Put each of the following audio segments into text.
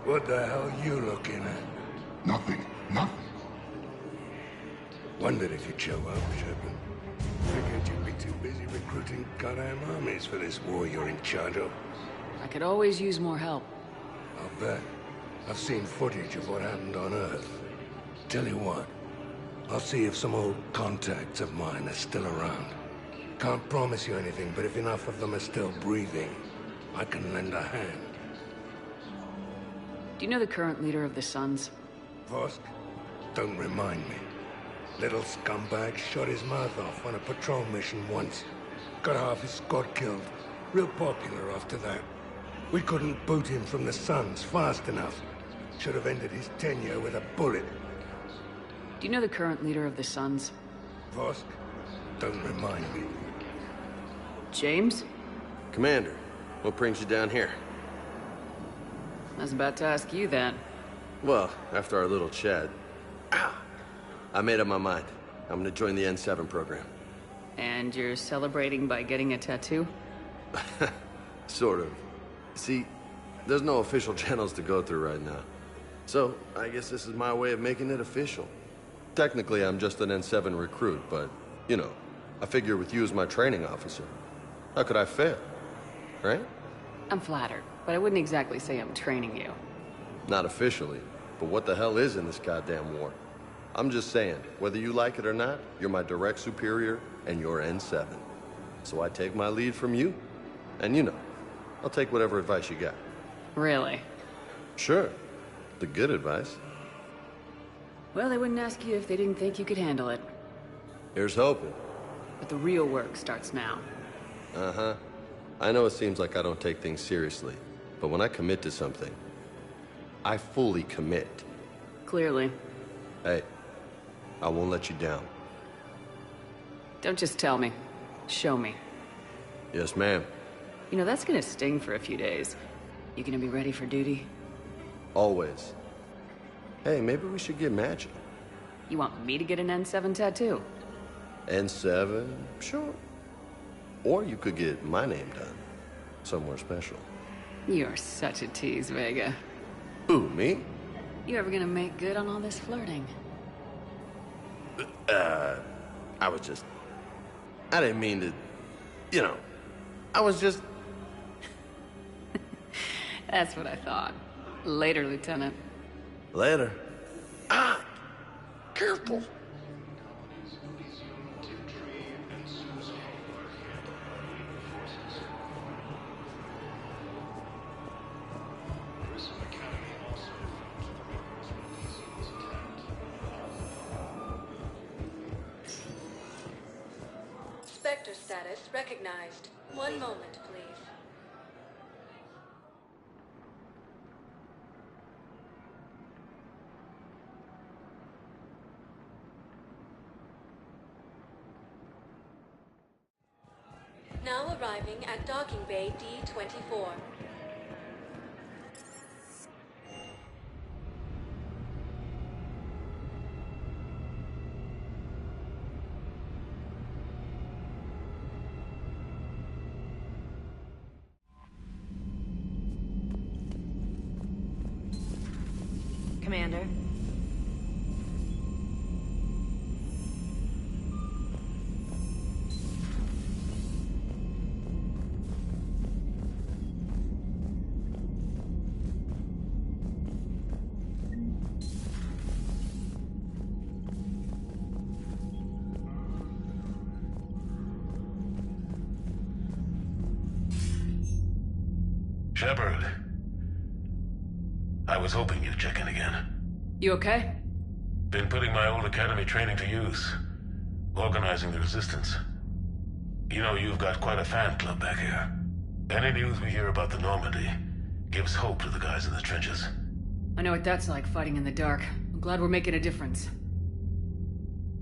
What the hell you looking at? Nothing. Nothing. Wondered if you'd show up, Shepard. Figured you'd be too busy recruiting goddamn armies for this war you're in charge of. I could always use more help. I'll bet. I've seen footage of what happened on Earth. Tell you what, I'll see if some old contacts of mine are still around. Can't promise you anything, but if enough of them are still breathing, I can lend a hand. Do you know the current leader of the Suns? Vosk? Don't remind me. Little scumbag shot his mouth off on a patrol mission once. Got half his squad killed. Real popular after that. We couldn't boot him from the Suns fast enough. Should have ended his tenure with a bullet. Do you know the current leader of the Suns? Vosk? Don't remind me. James? Commander, what brings you down here? I was about to ask you that. Well, after our little chat, I made up my mind. I'm gonna join the N7 program. And you're celebrating by getting a tattoo? Sort of. See, there's no official channels to go through right now. So, I guess this is my way of making it official. Technically, I'm just an N7 recruit, but, you know, I figure with you as my training officer, how could I fail? Right? I'm flattered, but I wouldn't exactly say I'm training you. Not officially, but what the hell is in this goddamn war? I'm just saying, whether you like it or not, you're my direct superior, and you're N7. So I take my lead from you, and you know, I'll take whatever advice you got. Really? Sure. The good advice. Well, they wouldn't ask you if they didn't think you could handle it. Here's hoping. But the real work starts now. Uh-huh. I know it seems like I don't take things seriously, but when I commit to something, I fully commit. Clearly. Hey, I won't let you down. Don't just tell me. Show me. Yes, ma'am. You know, that's gonna sting for a few days. You gonna be ready for duty? Always. Hey, maybe we should get matching. You want me to get an N7 tattoo? N7? Sure. Or you could get my name done. Somewhere special. You're such a tease, Vega. Who, me? You ever gonna make good on all this flirting? I didn't mean to, you know, I was just... That's what I thought. Later, Lieutenant. Later. Ah! Careful! Spectre status recognized. One moment, please. Now arriving at docking bay D-24. Commander. Shepard. I was hoping you'd check in again. You okay? Been putting my old academy training to use. Organizing the resistance. You know, you've got quite a fan club back here. Any news we hear about the Normandy gives hope to the guys in the trenches. I know what that's like, fighting in the dark. I'm glad we're making a difference.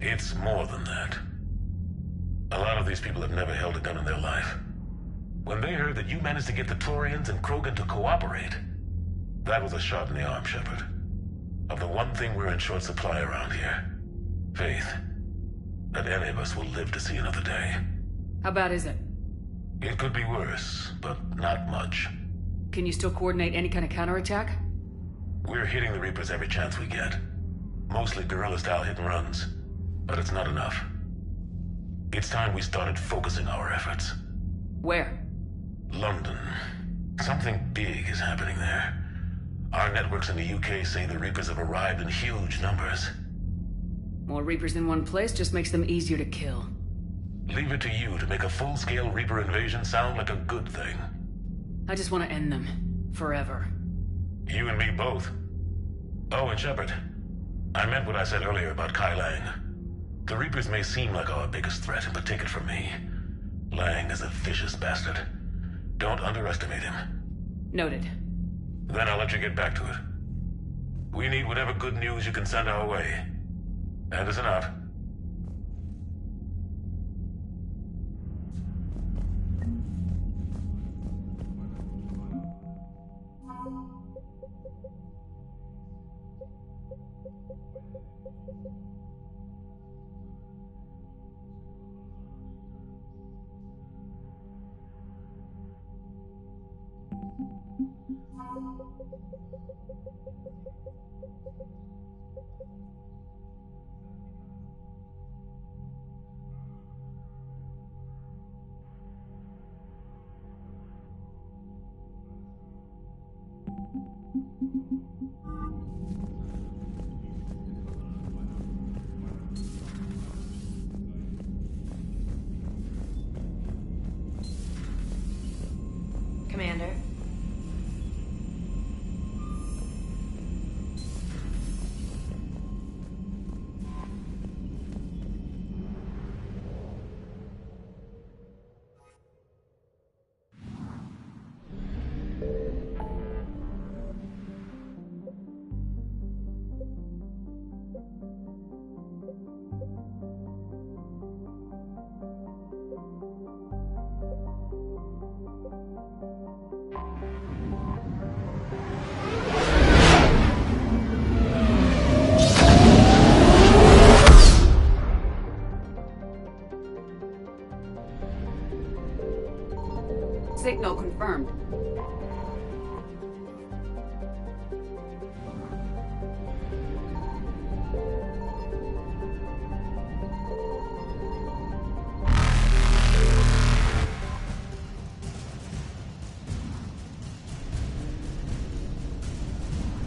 It's more than that. A lot of these people have never held a gun in their life. When they heard that you managed to get the Torians and Krogan to cooperate, that was a shot in the arm, Shepard. Of the one thing we're in short supply around here. Faith. That any of us will live to see another day. How bad is it? It could be worse, but not much. Can you still coordinate any kind of counterattack? We're hitting the Reapers every chance we get. Mostly guerrilla-style hit-and-runs. But it's not enough. It's time we started focusing our efforts. Where? London. Something big is happening there. Our networks in the UK say the Reapers have arrived in huge numbers. More Reapers in one place just makes them easier to kill. Leave it to you to make a full-scale Reaper invasion sound like a good thing. I just want to end them. Forever. You and me both. Oh, and Shepard. I meant what I said earlier about Kai Lang. The Reapers may seem like our biggest threat, but take it from me. Lang is a vicious bastard. Don't underestimate him. Noted. Then I'll let you get back to it. We need whatever good news you can send our way. Anderson out. Commander. Signal confirmed.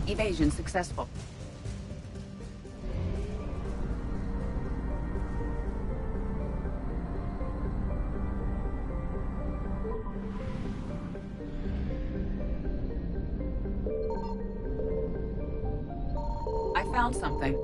Evasion successful. I found something.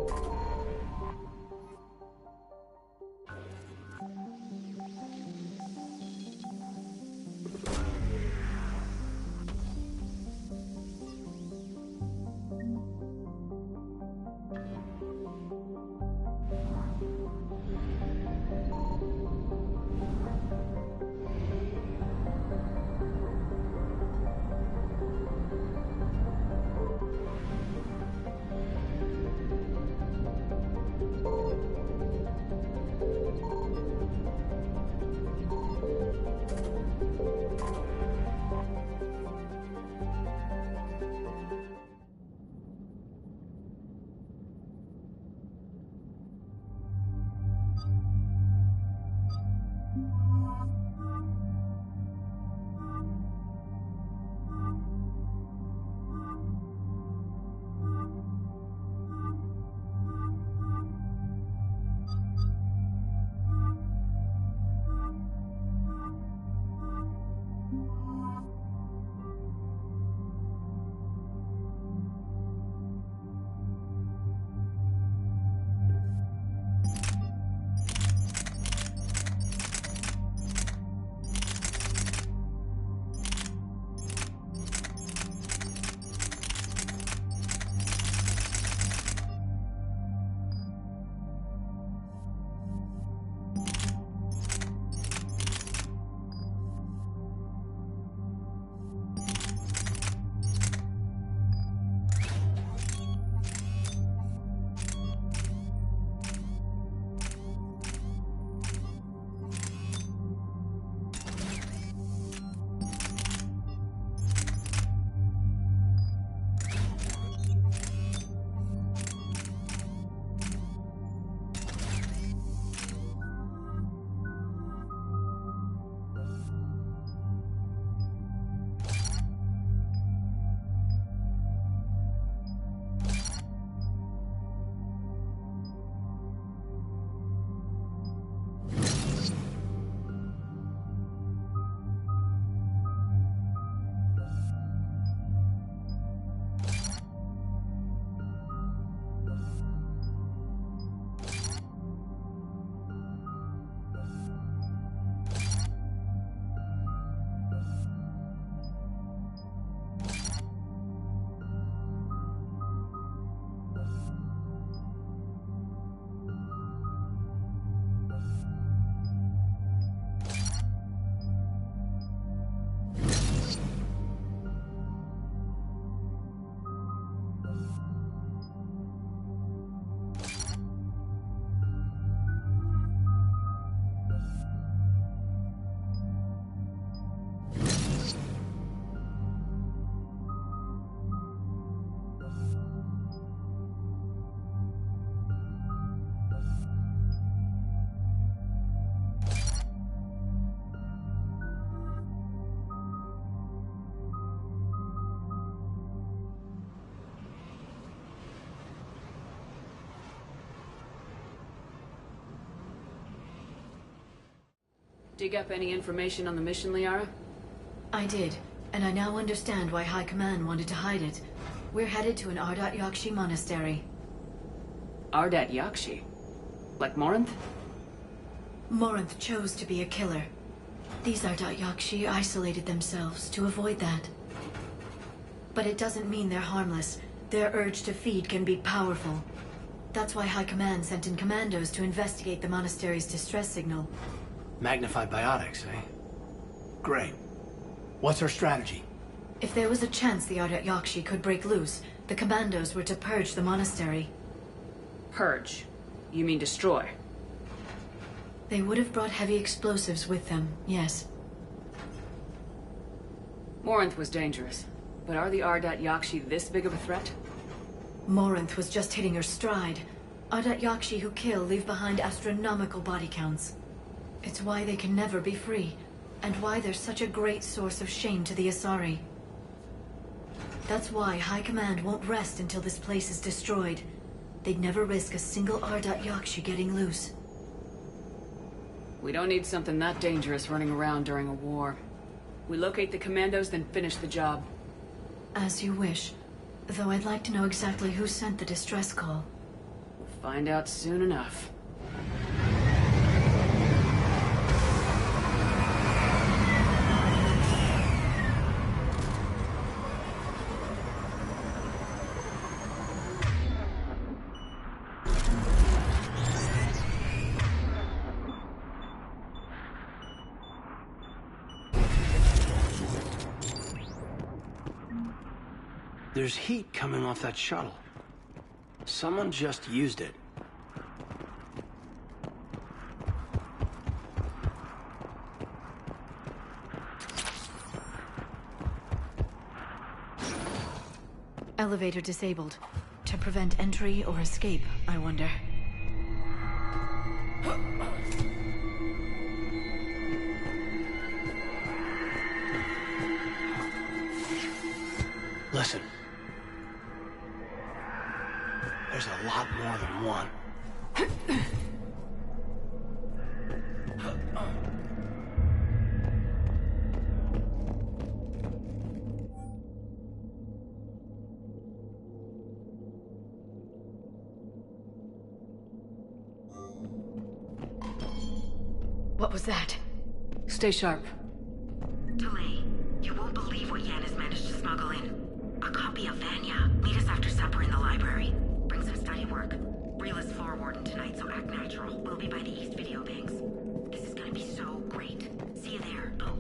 Dig up any information on the mission, Liara? I did, and I now understand why High Command wanted to hide it. We're headed to an Ardat Yakshi monastery. Ardat Yakshi? Like Morinth? Morinth chose to be a killer. These Ardat Yakshi isolated themselves to avoid that. But it doesn't mean they're harmless. Their urge to feed can be powerful. That's why High Command sent in commandos to investigate the monastery's distress signal. Magnified biotics, eh? Great. What's our strategy? If there was a chance the Ardat Yakshi could break loose, the commandos were to purge the monastery. Purge? You mean destroy? They would have brought heavy explosives with them, yes. Morinth was dangerous, but are the Ardat Yakshi this big of a threat? Morinth was just hitting her stride. Ardat Yakshi who kill leave behind astronomical body counts. It's why they can never be free, and why they're such a great source of shame to the Asari. That's why High Command won't rest until this place is destroyed. They'd never risk a single Ardat Yakshi getting loose. We don't need something that dangerous running around during a war. We locate the commandos, then finish the job. As you wish. Though I'd like to know exactly who sent the distress call. We'll find out soon enough. There's heat coming off that shuttle. Someone just used it. Elevator disabled. To prevent entry or escape, I wonder. Listen. There's a lot more than one. What was that? Stay sharp. Delay. You won't believe what Yan has managed to smuggle in. A copy of Vanya. Meet us after supper in the library. Bring some study work. Reel is floor warden tonight, so act natural. We'll be by the East Video Banks. This is gonna be so great. See you there. Oh,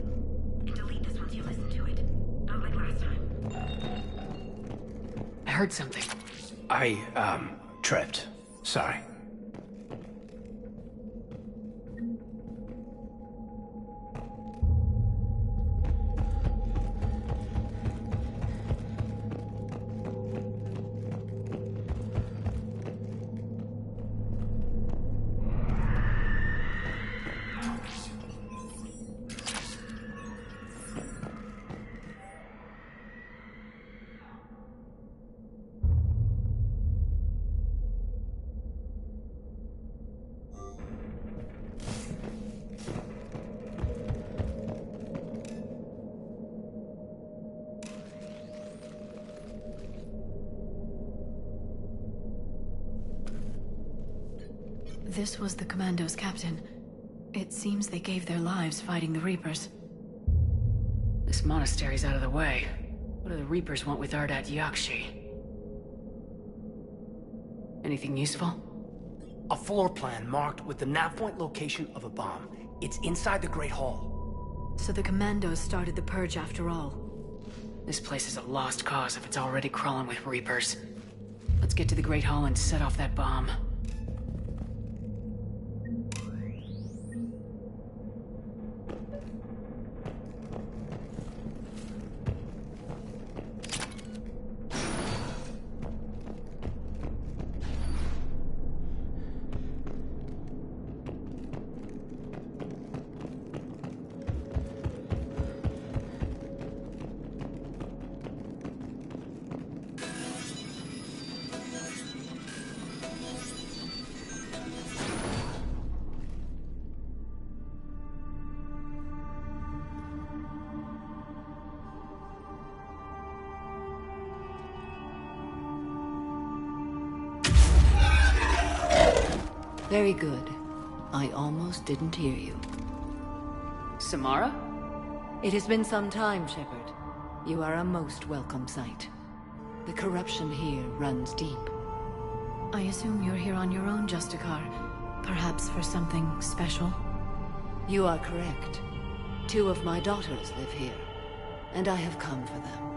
and delete this once you listen to it. Not like last time. I heard something. I, tripped. Sorry. This was the Commandos' captain. It seems they gave their lives fighting the Reapers. This monastery's out of the way. What do the Reapers want with Ardat Yakshi? Anything useful? A floor plan marked with the nav point location of a bomb. It's inside the Great Hall. So the Commandos started the purge after all. This place is a lost cause if it's already crawling with Reapers. Let's get to the Great Hall and set off that bomb. Very good. I almost didn't hear you. Samara? It has been some time, Shepard. You are a most welcome sight. The corruption here runs deep. I assume you're here on your own, Justicar. Perhaps for something special? You are correct. 2 of my daughters live here, and I have come for them.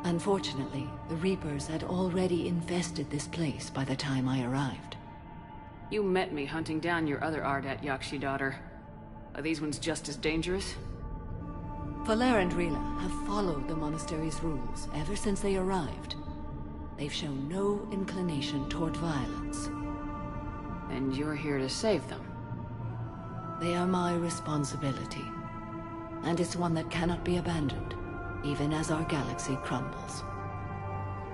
Unfortunately, the Reapers had already infested this place by the time I arrived. You met me hunting down your other Ardat Yakshi daughter. Are these ones just as dangerous? Valer and Rila have followed the monastery's rules ever since they arrived. They've shown no inclination toward violence. And you're here to save them? They are my responsibility. And it's one that cannot be abandoned, even as our galaxy crumbles.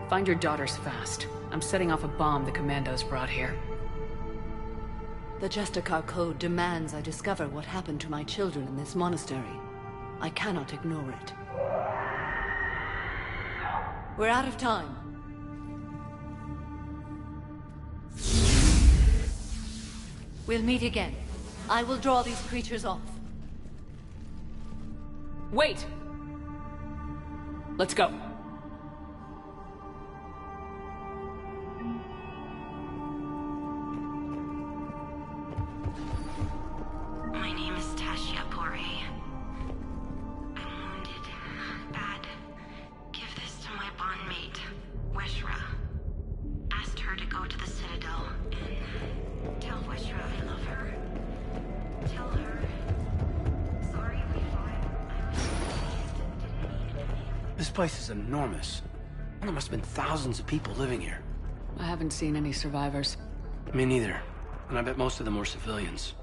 Find your daughters fast. I'm setting off a bomb the Commandos brought here. The Justicar Code demands I discover what happened to my children in this monastery. I cannot ignore it. We're out of time. We'll meet again. I will draw these creatures off. Wait! Let's go. My name is Tashia Pore. I'm wounded. Bad. Give this to my bondmate, Weshra. Asked her to go to the Citadel and tell Weshra I love her. Tell her. Sorry we fought. Didn't mean anything. This place is enormous. There must have been thousands of people living here. I haven't seen any survivors. Me neither. And I bet most of them were civilians.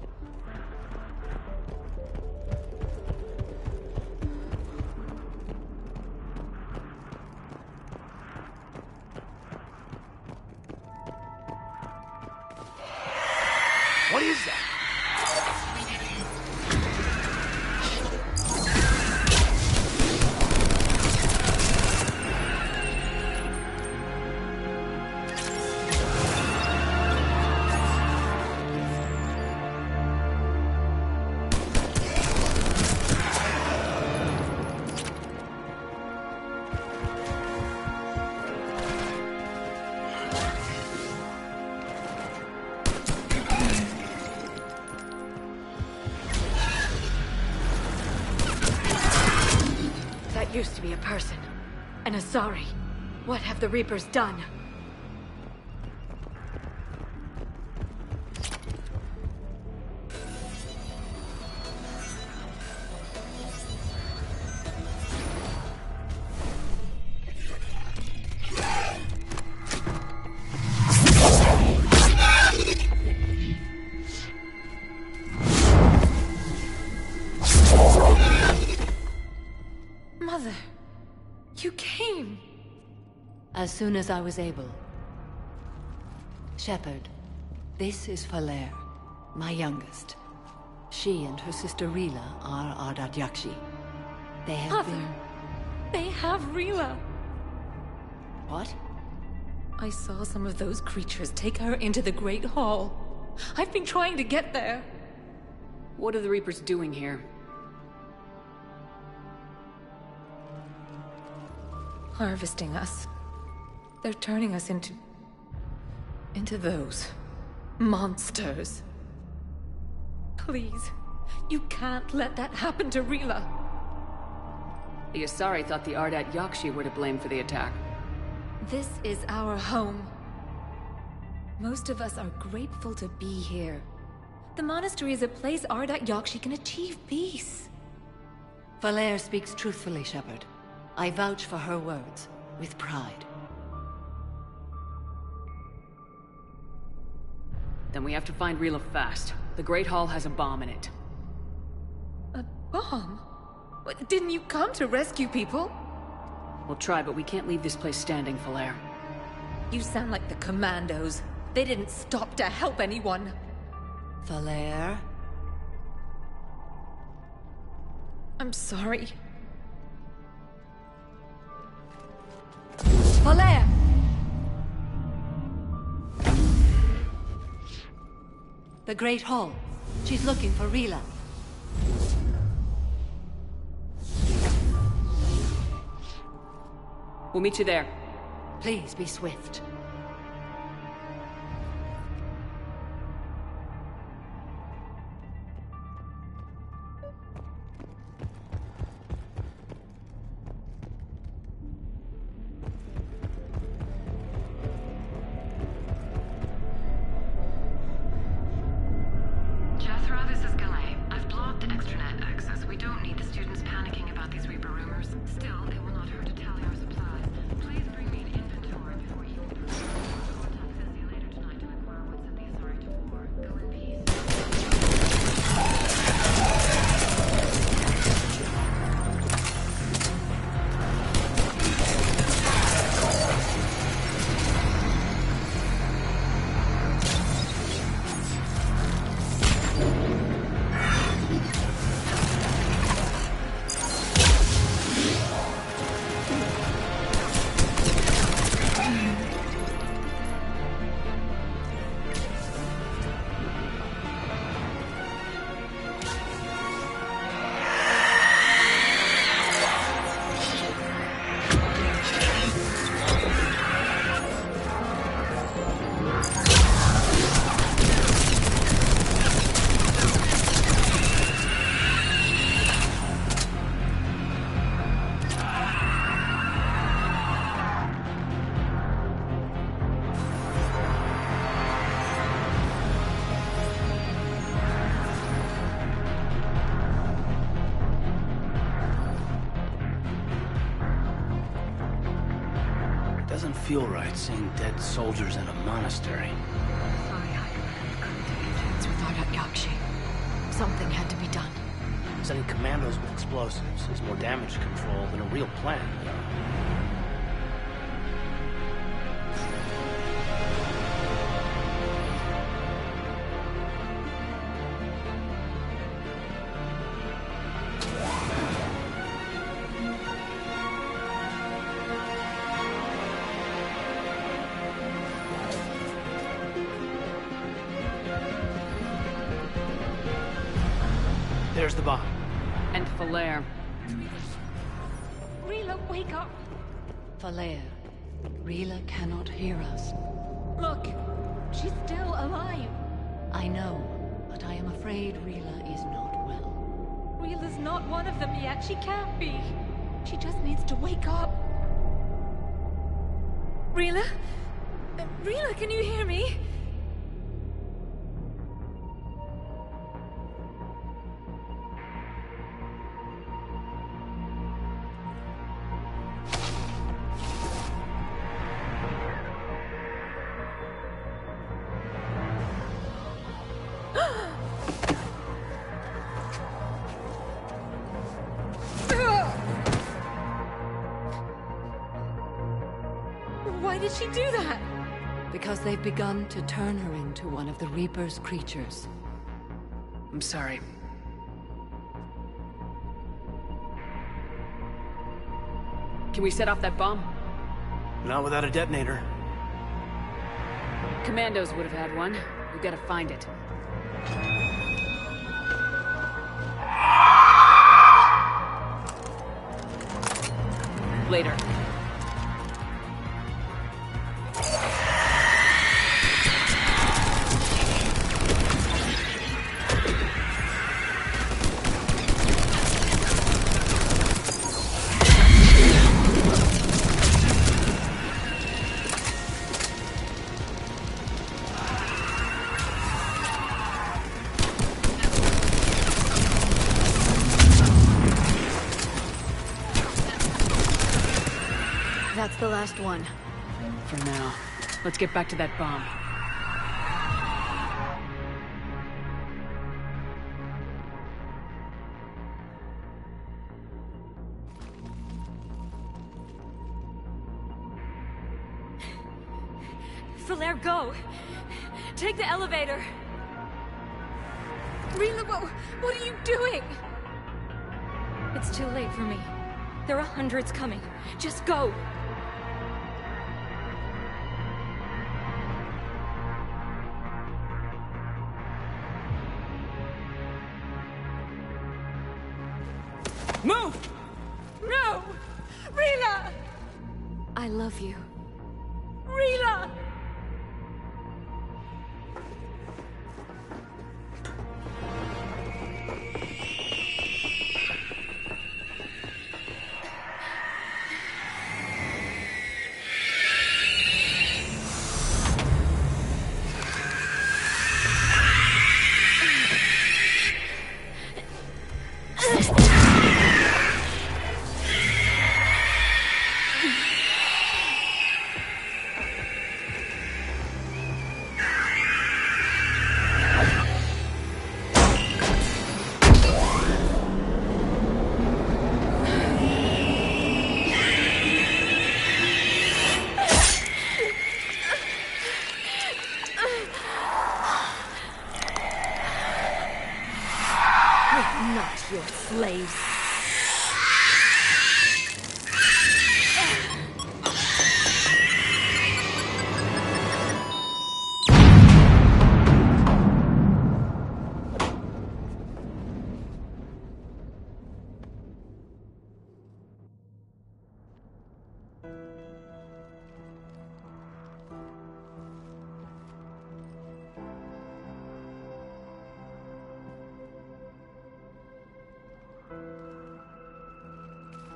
What is that? Used to be a person. An Asari. What have the Reapers done? Mother, you came. As soon as I was able. Shepard, this is Valer, my youngest. She and her sister Rila are Ardat Yakshi. They have Mother, been... they have Rila. What? I saw some of those creatures take her into the Great Hall. I've been trying to get there. What are the Reapers doing here? Harvesting us. They're turning us into those monsters. Please, you can't let that happen to Rila. The Asari thought the Ardat Yakshi were to blame for the attack. This is our home. Most of us are grateful to be here. The monastery is a place Ardat Yakshi can achieve peace. Valer speaks truthfully, Shepard. I vouch for her words, with pride. Then we have to find Rila fast. The Great Hall has a bomb in it. A bomb? What, didn't you come to rescue people? We'll try, but we can't leave this place standing, Valer. You sound like the Commandos. They didn't stop to help anyone. Valer? I'm sorry. Valer! The Great Hall. She's looking for Rila. We'll meet you there. Please be swift. Doesn't feel right seeing dead soldiers in a monastery. Sorry, I couldn't take a chance with Ardat Yakshi. Something had to be done. Sending commandos with explosives is more damage control than a real plan, you know? There's the bomb. And Falere. Rila, wake up! Falere, Rila cannot hear us. Look, she's still alive. I know, but I am afraid Rila is not well. Rila's not one of them yet. She can't be. She just needs to wake up. Rila? Rila, can you hear me? Why did she do that? Because they've begun to turn her into one of the Reaper's creatures. I'm sorry. Can we set off that bomb? Not without a detonator. Commandos would have had one. We've got to find it. Later. That's the last one. For now. Let's get back to that bomb. Falere, go! Take the elevator! Rila, what are you doing? It's too late for me. There are hundreds coming. Just go! Move! No! Rila! I love you. Rila! Not your slaves.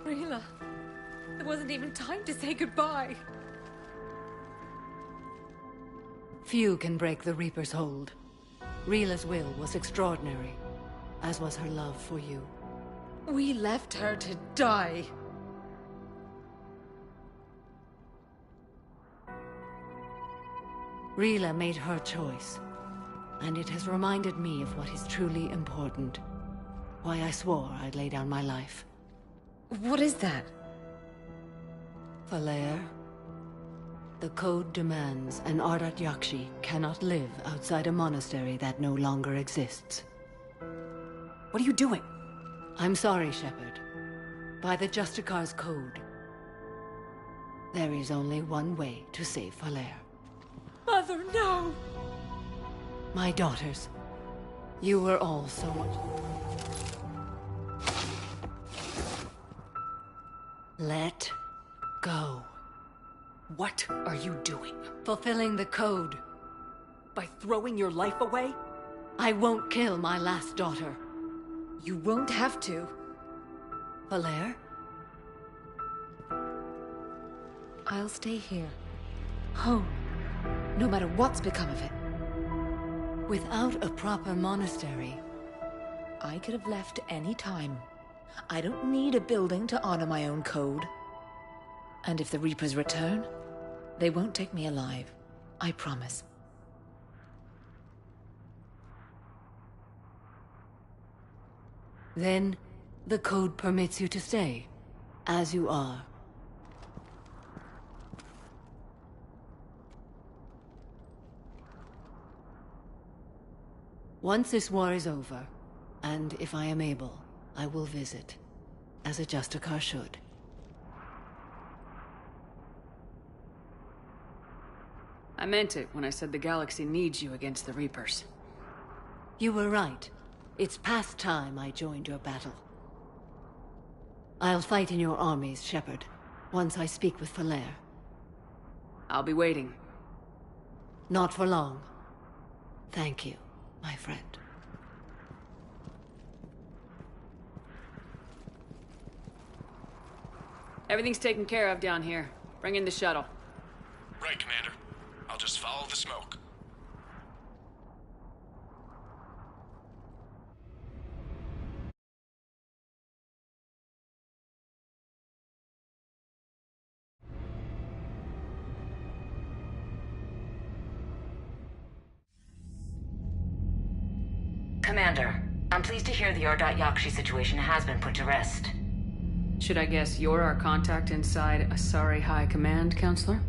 Rila, there wasn't even time to say goodbye. Few can break the Reaper's hold. Rila's will was extraordinary, as was her love for you. We left her to die. Rila made her choice, and it has reminded me of what is truly important. Why I swore I'd lay down my life. What is that? Falere, the code demands an Ardat Yakshi cannot live outside a monastery that no longer exists. What are you doing? I'm sorry, Shepard. By the Justicar's code, there is only one way to save Falere. Mother, no! My daughters, you were all so much... Let go. What are you doing? Fulfilling the code. By throwing your life away? I won't kill my last daughter. You won't have to. Falere? I'll stay here. Home. No matter what's become of it. Without a proper monastery... I could have left any time. I don't need a building to honor my own code. And if the Reapers return, they won't take me alive. I promise. Then, the code permits you to stay, as you are. Once this war is over, and if I am able, I will visit, as a Justicar should. I meant it when I said the galaxy needs you against the Reapers. You were right. It's past time I joined your battle. I'll fight in your armies, Shepard, once I speak with Falere. I'll be waiting. Not for long. Thank you, my friend. Everything's taken care of down here. Bring in the shuttle. Right, Commander. I'll just follow the smoke. Commander, I'm pleased to hear the Ardat Yakshi situation has been put to rest. Should I guess you're our contact inside Asari High Command, Counselor?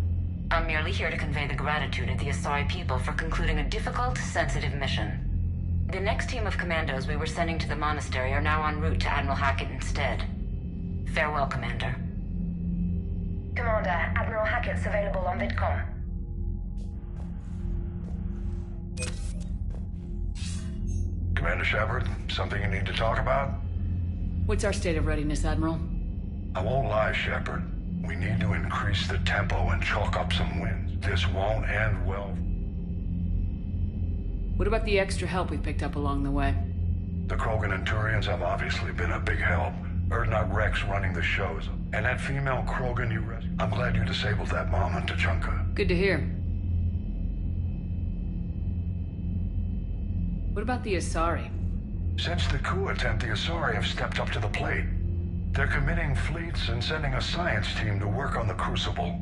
I'm merely here to convey the gratitude of the Asari people for concluding a difficult, sensitive mission. The next team of commandos we were sending to the monastery are now en route to Admiral Hackett instead. Farewell, Commander. Commander, Admiral Hackett's available on VidCom. Commander Shepard, something you need to talk about? What's our state of readiness, Admiral? I won't lie, Shepard. We need to increase the tempo and chalk up some wins. This won't end well. What about the extra help we picked up along the way? The Krogan and Turians have obviously been a big help. Erdnot Rex running the shows. And that female Krogan you rescued. I'm glad you disabled that mom on Tachanka. Good to hear. What about the Asari? Since the coup attempt, the Asari have stepped up to the plate. They're committing fleets and sending a science team to work on the Crucible.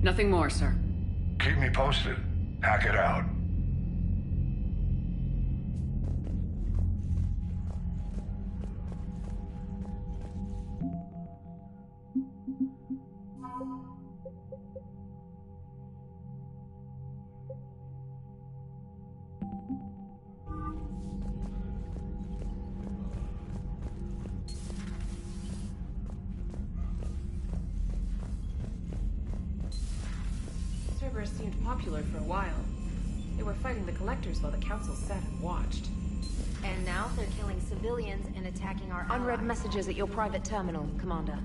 Nothing more, sir. Keep me posted. Hack it out. Cerberus seemed popular for a while. They were fighting the Collectors while the Council sat and watched. And now they're killing civilians and attacking our Unread allies. messages at your private terminal, Commander.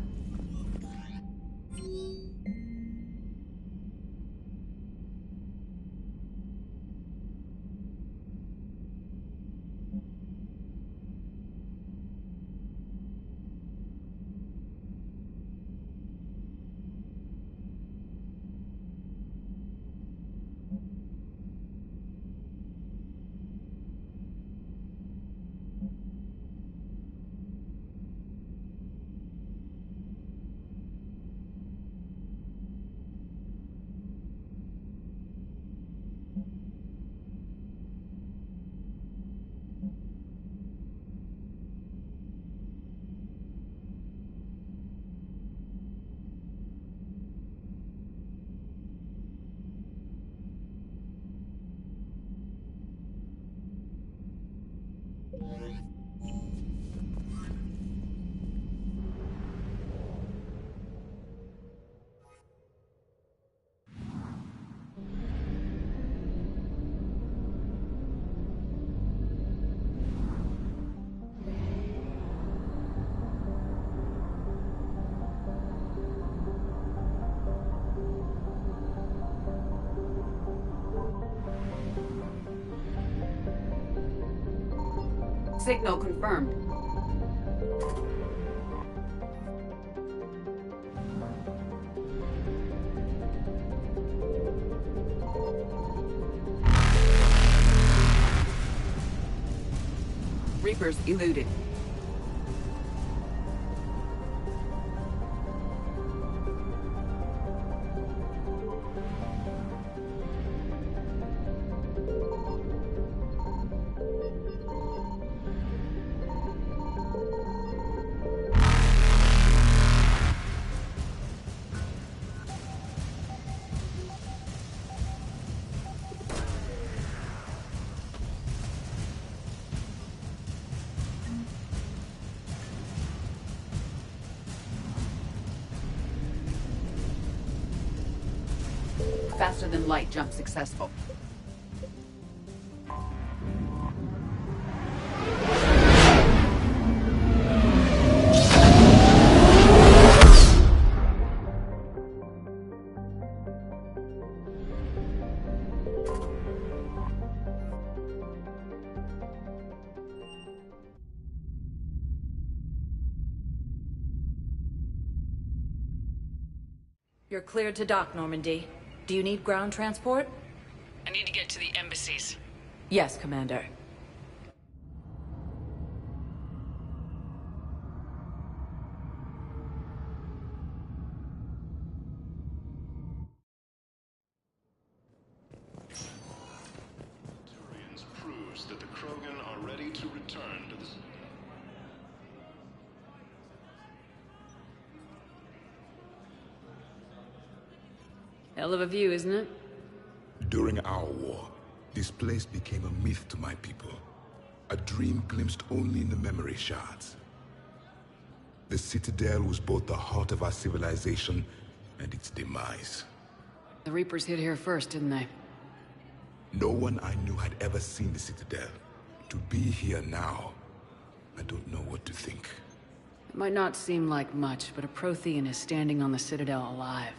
Signal confirmed. Reapers eluded. Faster than light jump successful. You're cleared to dock, Normandy. Do you need ground transport? I need to get to the embassies. Yes, Commander. Turians proves that the Krogan are ready to return to the... Hell of a view, isn't it? During our war, this place became a myth to my people. A dream glimpsed only in the memory shards. The Citadel was both the heart of our civilization and its demise. The Reapers hit here first, didn't they? No one I knew had ever seen the Citadel. To be here now I don't know what to think. It might not seem like much, but a Prothean is standing on the Citadel alive.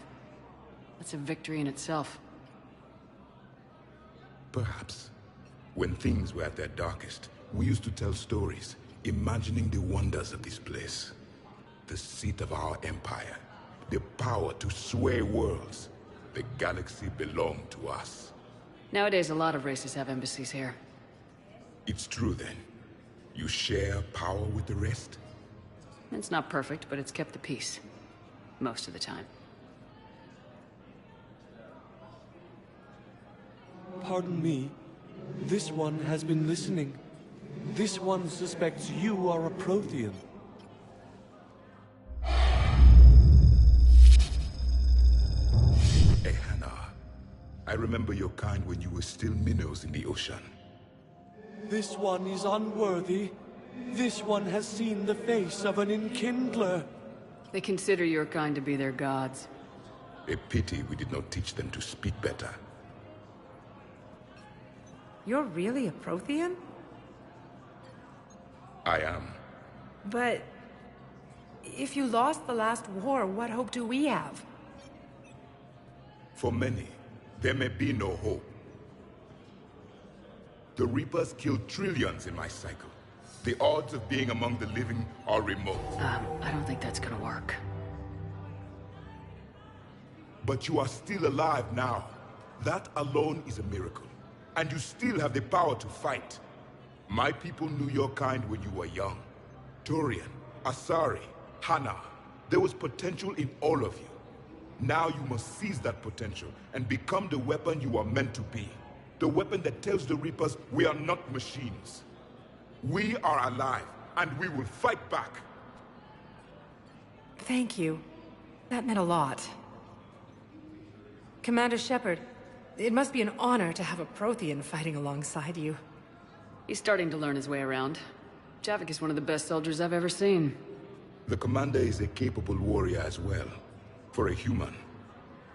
That's a victory in itself. Perhaps. When things were at their darkest, we used to tell stories, imagining the wonders of this place. The seat of our empire. The power to sway worlds. The galaxy belonged to us. Nowadays, a lot of races have embassies here. It's true then. You share power with the rest? It's not perfect, but it's kept the peace. Most of the time. Pardon me. This one has been listening. This one suspects you are a Prothean. Hannah. I remember your kind when you were still minnows in the ocean. This one is unworthy. This one has seen the face of an enkindler. They consider your kind to be their gods. A pity we did not teach them to speak better. You're really a Prothean? I am. But... if you lost the last war, what hope do we have? For many, there may be no hope. The Reapers killed trillions in my cycle. The odds of being among the living are remote. I don't think that's gonna work. But you are still alive now. That alone is a miracle. And you still have the power to fight. My people knew your kind when you were young. Turian, Asari, Hannah. There was potential in all of you. Now you must seize that potential and become the weapon you are meant to be. The weapon that tells the Reapers we are not machines. We are alive, and we will fight back. Thank you. That meant a lot. Commander Shepard, it must be an honor to have a Prothean fighting alongside you. He's starting to learn his way around. Javik is one of the best soldiers I've ever seen. The commander is a capable warrior as well. For a human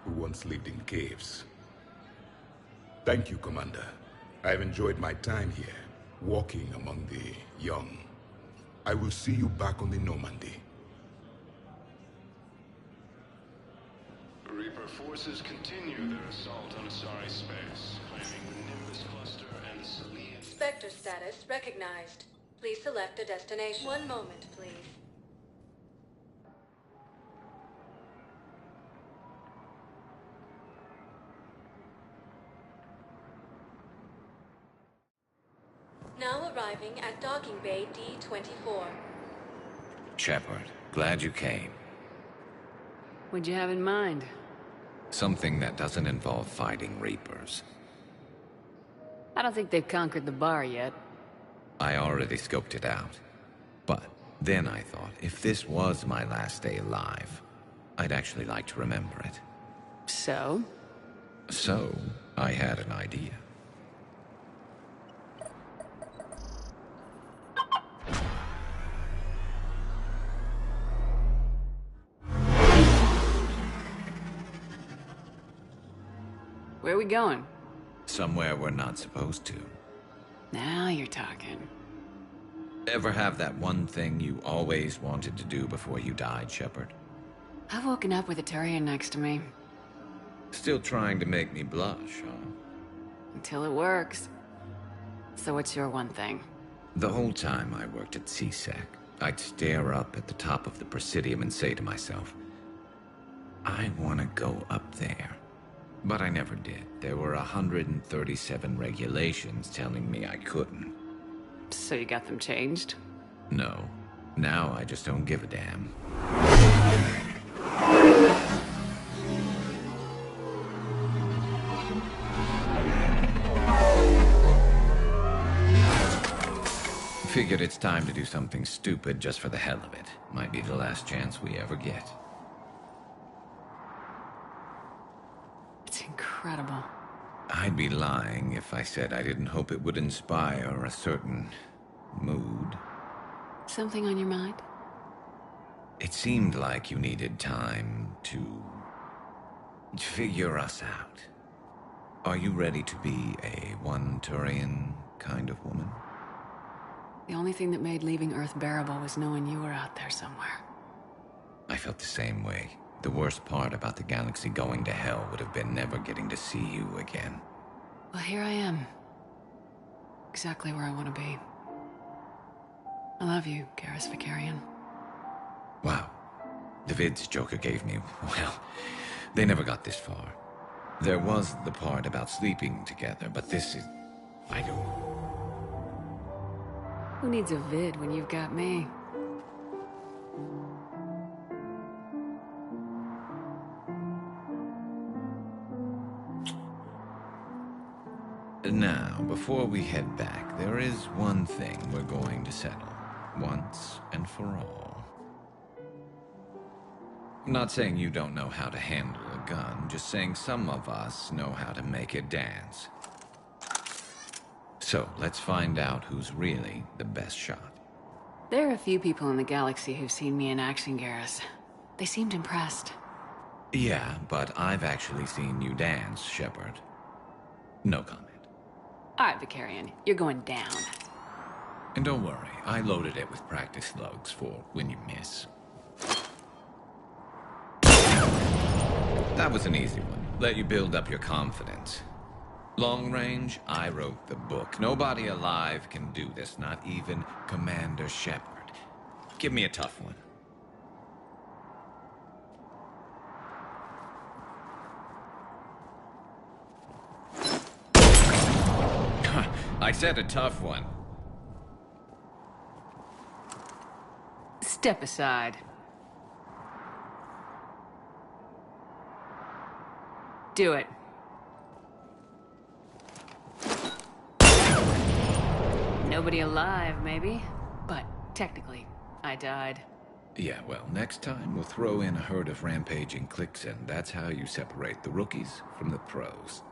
who once lived in caves. Thank you, Commander. I've enjoyed my time here, walking among the young. I will see you back on the Normandy. Reaper forces continue their assault on Asari space, claiming the Nimbus cluster and the Selene. Spectre status recognized. Please select a destination. One moment, please. Now arriving at docking bay D-24. Shepard, glad you came. What'd you have in mind? Something that doesn't involve fighting Reapers. I don't think they've conquered the bar yet. I already scoped it out. But then I thought, if this was my last day alive, I'd actually like to remember it. So? So, I had an idea. Where are we going? Somewhere we're not supposed to. Now you're talking. Ever have that one thing you always wanted to do before you died, Shepard? I've woken up with a Turian next to me. Still trying to make me blush, huh? Until it works. So what's your one thing? The whole time I worked at CSEC, I'd stare up at the top of the Presidium and say to myself, I want to go up there. But I never did. There were 137 regulations telling me I couldn't. So you got them changed? No. Now I just don't give a damn. Figured it's time to do something stupid just for the hell of it. Might be the last chance we ever get. It's incredible. I'd be lying if I said I didn't hope it would inspire a certain mood. Something on your mind? It seemed like you needed time to figure us out. Are you ready to be a one-Turian kind of woman? The only thing that made leaving Earth bearable was knowing you were out there somewhere. I felt the same way. The worst part about the galaxy going to hell would have been never getting to see you again. Well, here I am. Exactly where I want to be. I love you, Garrus Vicarian. Wow. The vids Joker gave me, well, they never got this far. There was the part about sleeping together, but this is... I don't... Who needs a vid when you've got me? Now, before we head back, there is one thing we're going to settle. Once and for all. I'm not saying you don't know how to handle a gun, just saying some of us know how to make it dance. So, let's find out who's really the best shot. There are a few people in the galaxy who've seen me in action, Garrus. They seemed impressed. Yeah, but I've actually seen you dance, Shepard. No comment. All right, Vicarian, you're going down. And don't worry, I loaded it with practice slugs for when you miss. That was an easy one. Let you build up your confidence. Long range, I wrote the book. Nobody alive can do this, not even Commander Shepard. Give me a tough one. I said a tough one. Step aside. Do it. Nobody alive, maybe. But technically, I died. Yeah, well, next time we'll throw in a herd of rampaging cliques, and that's how you separate the rookies from the pros.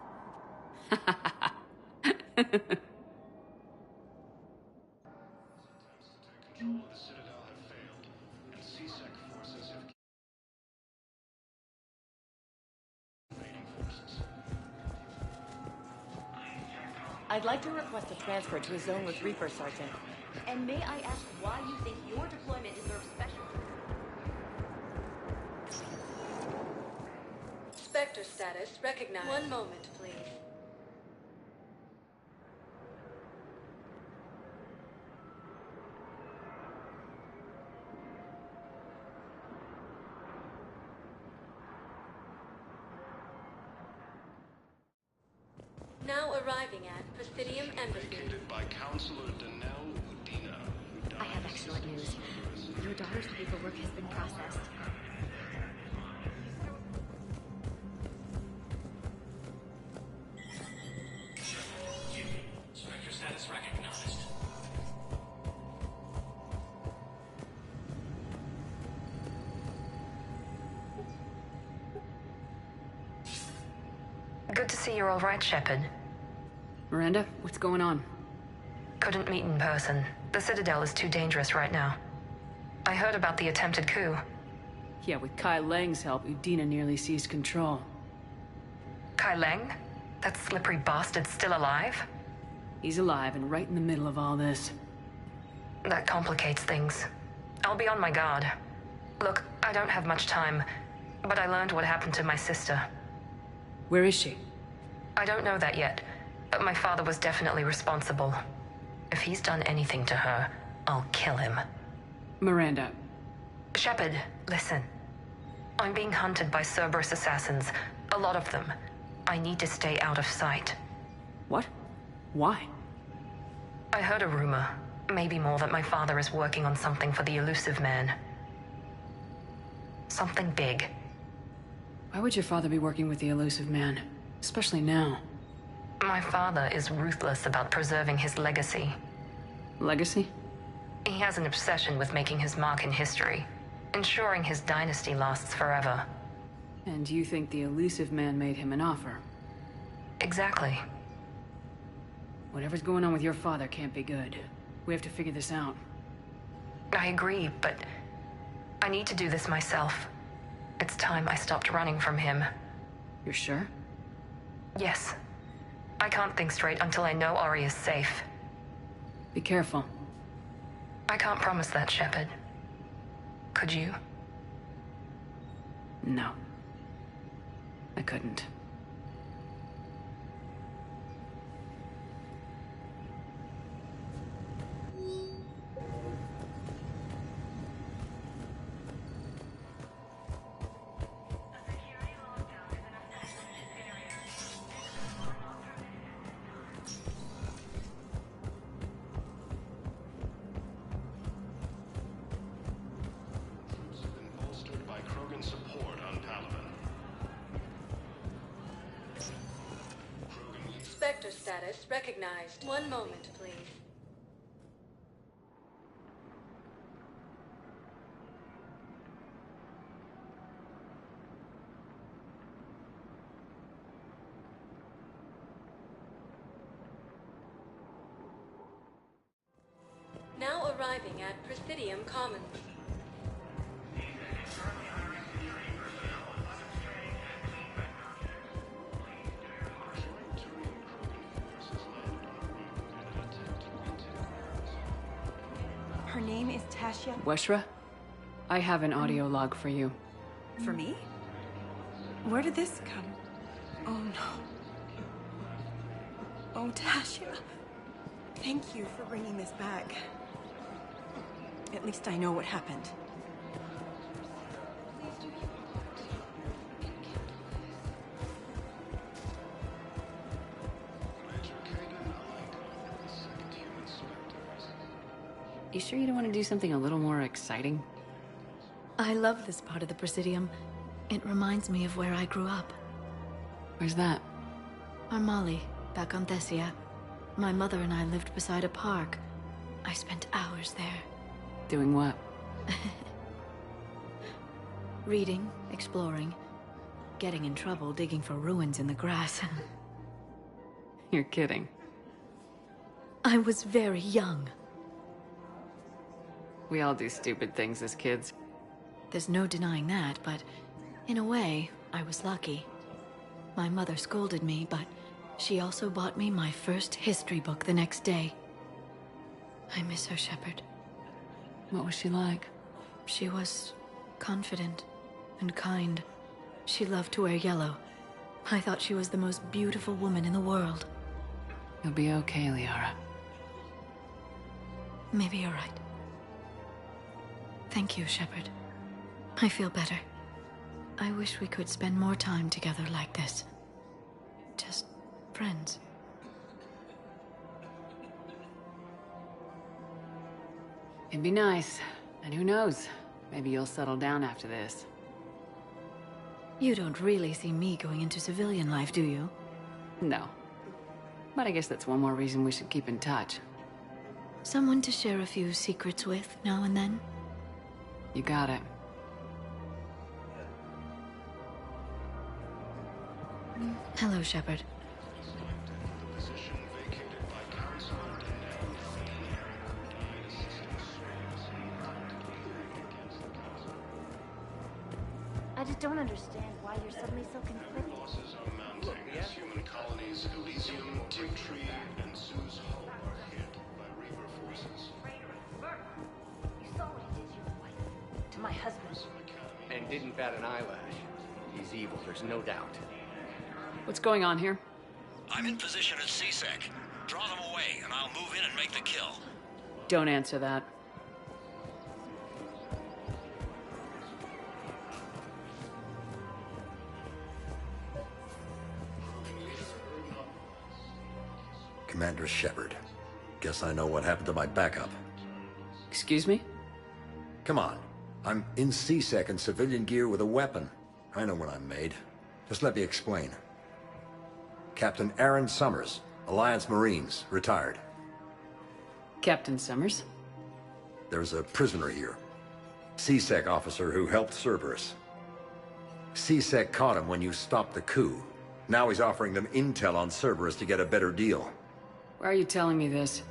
I'd like to request a transfer to a zone with Reaper, Sergeant. And may I ask why you think your deployment deserves special... Spectre status recognized. One moment, please. Now arriving at Presidium Embassy. Vacated by Counselor Danelle Udina. I have excellent news. Your daughter's paperwork has been processed. Spectre status recognized. Good to see you're all right, Shepard. Miranda, what's going on? Couldn't meet in person. The Citadel is too dangerous right now. I heard about the attempted coup. Yeah, with Kai Lang's help, Udina nearly seized control. Kai Lang? That slippery bastard's still alive? He's alive and right in the middle of all this. That complicates things. I'll be on my guard. Look, I don't have much time, but I learned what happened to my sister. Where is she? I don't know that yet, but my father was definitely responsible. If he's done anything to her, I'll kill him. Miranda. Shepard, listen. I'm being hunted by Cerberus assassins. A lot of them. I need to stay out of sight. What? Why? I heard a rumor, maybe more, that my father is working on something for the Elusive Man. Something big. Why would your father be working with the Elusive Man? Especially now. My father is ruthless about preserving his legacy. Legacy? He has an obsession with making his mark in history, ensuring his dynasty lasts forever. And you think the Elusive Man made him an offer? Exactly. Whatever's going on with your father can't be good. We have to figure this out. I agree, but I need to do this myself. It's time I stopped running from him. You're sure? Yes. I can't think straight until I know Ori is safe. Be careful. I can't promise that, Shepard. Could you? No. I couldn't. Spectre status recognized. One moment, please. Now arriving at Presidium Commons. Her name is Tasha? Weshra, I have an audio log for you. For me? Where did this come? Oh no. Oh, Tasha. Thank you for bringing this back. At least I know what happened. You sure you don't want to do something a little more exciting? I love this part of the Presidium. It reminds me of where I grew up. Where's that? Armali, back on Thessia. My mother and I lived beside a park. I spent hours there. Doing what? Reading, exploring, getting in trouble digging for ruins in the grass. You're kidding. I was very young. We all do stupid things as kids. There's no denying that, but in a way, I was lucky. My mother scolded me, but she also bought me my first history book the next day. I miss her, Shepard. What was she like? She was confident and kind. She loved to wear yellow. I thought she was the most beautiful woman in the world. You'll be okay, Liara. Maybe you're right. Thank you, Shepard. I feel better. I wish we could spend more time together like this. Just friends. It'd be nice. And who knows? Maybe you'll settle down after this. You don't really see me going into civilian life, do you? No. But I guess that's one more reason we should keep in touch. Someone to share a few secrets with now and then? You got it. Hello, Shepard. I just don't understand why you're suddenly so conflicted. Losses are mounting as human colonies Elysium, Tigtree, and Sue's Hope are hit by Reaper forces. You saw what he did to your wife, to my husband. And didn't bat an eyelash. He's evil, there's no doubt. What's going on here? I'm in position at CSEC. Draw them away, and I'll move in and make the kill. Don't answer that. Commander Shepard. Guess I know what happened to my backup. Excuse me? Come on. I'm in CSEC in civilian gear with a weapon. I know what I'm made. Just let me explain. Captain Aaron Summers, Alliance Marines, retired. Captain Summers? There's a prisoner here. CSEC officer who helped Cerberus. CSEC caught him when you stopped the coup. Now he's offering them intel on Cerberus to get a better deal. Why are you telling me this?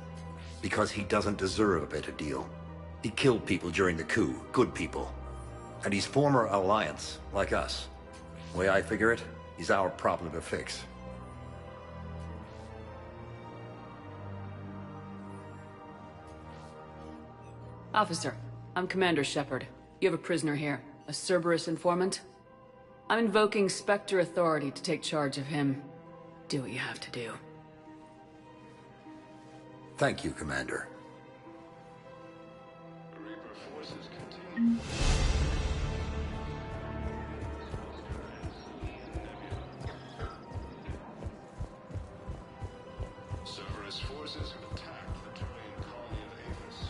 Because he doesn't deserve a better deal. He killed people during the coup, good people. And he's former Alliance, like us. The way I figure it, he's our problem to fix. Officer, I'm Commander Shepard. You have a prisoner here, a Cerberus informant. I'm invoking Spectre authority to take charge of him. Do what you have to do. Thank you, Commander. Reaper forces continue. Cerberus forces have attacked the Turian colony of Avis.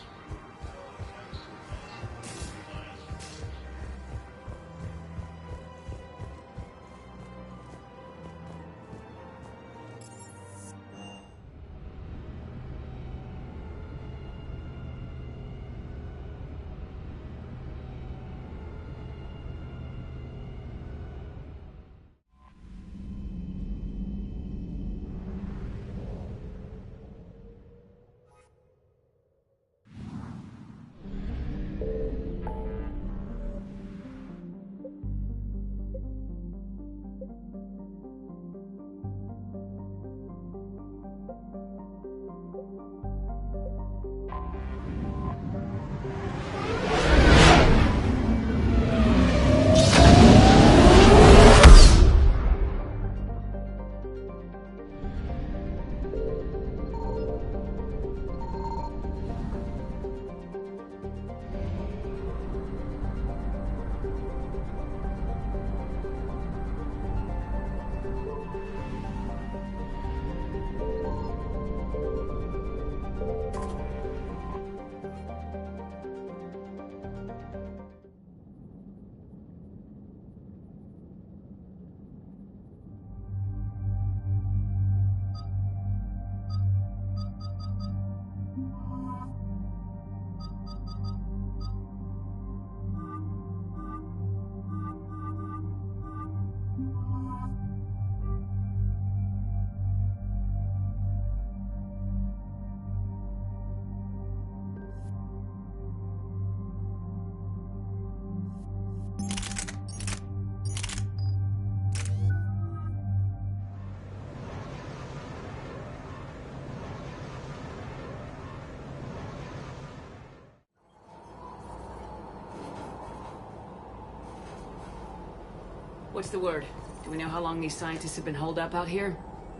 What's the word? Do we know how long these scientists have been holed up out here?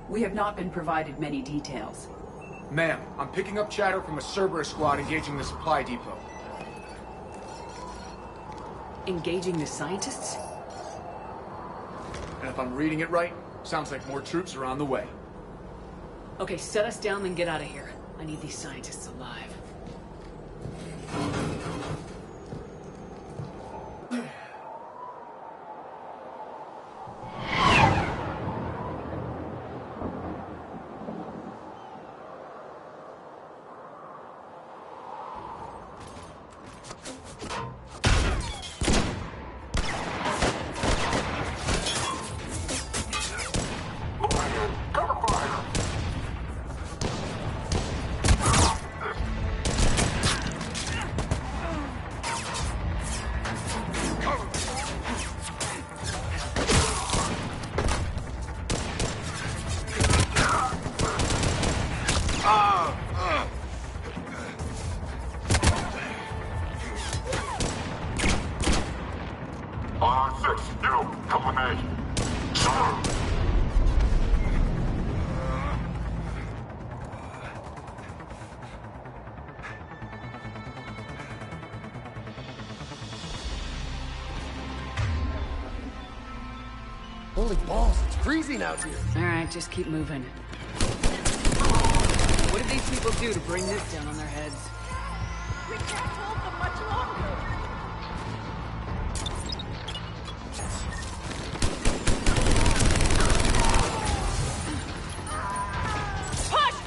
We have not been provided many details. Ma'am, I'm picking up chatter from a Cerberus squad engaging the supply depot. Engaging the scientists? And if I'm reading it right, sounds like more troops are on the way. Okay, set us down, then get out of here. I need these scientists alive. Holy balls, it's freezing out here. Alright, just keep moving. What did these people do to bring this down on their heads? We can't hold them much longer.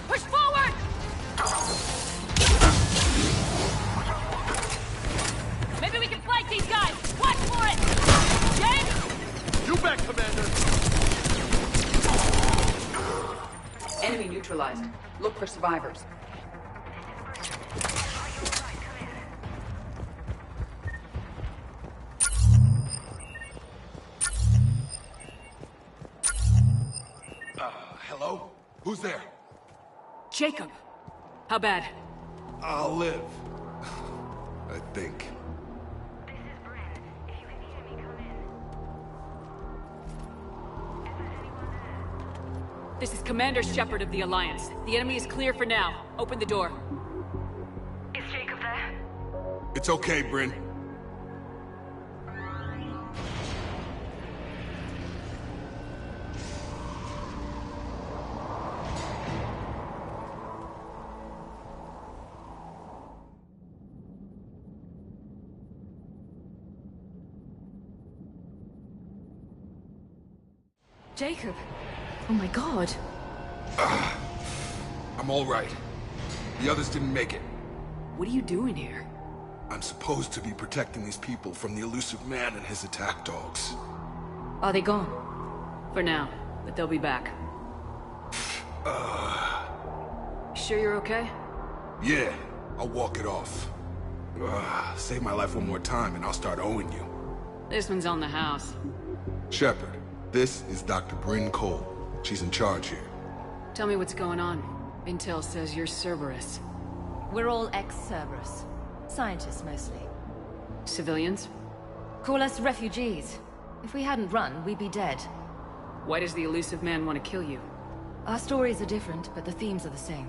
Push forward! Maybe we can flank these guys. Watch for it! James? You bet, Commander! Enemy neutralized. Look for survivors. Hello? Who's there? Jacob! How bad? I'll live. I think. This is Commander Shepard of the Alliance. The enemy is clear for now. Open the door. Is Jacob there? It's okay, Bryn. Jacob! Oh my god. I'm all right. The others didn't make it. What are you doing here? I'm supposed to be protecting these people from the elusive man and his attack dogs. Are they gone? For now, but they'll be back. Sure you're okay? Yeah, I'll walk it off. Save my life one more time and I'll start owing you. This one's on the house. Shepard, this is Dr. Bryn Cole. She's in charge here. Tell me what's going on. Intel says you're Cerberus. We're all ex-Cerberus. Scientists, mostly. Civilians? Call us refugees. If we hadn't run, we'd be dead. Why does the elusive man want to kill you? Our stories are different, but the themes are the same.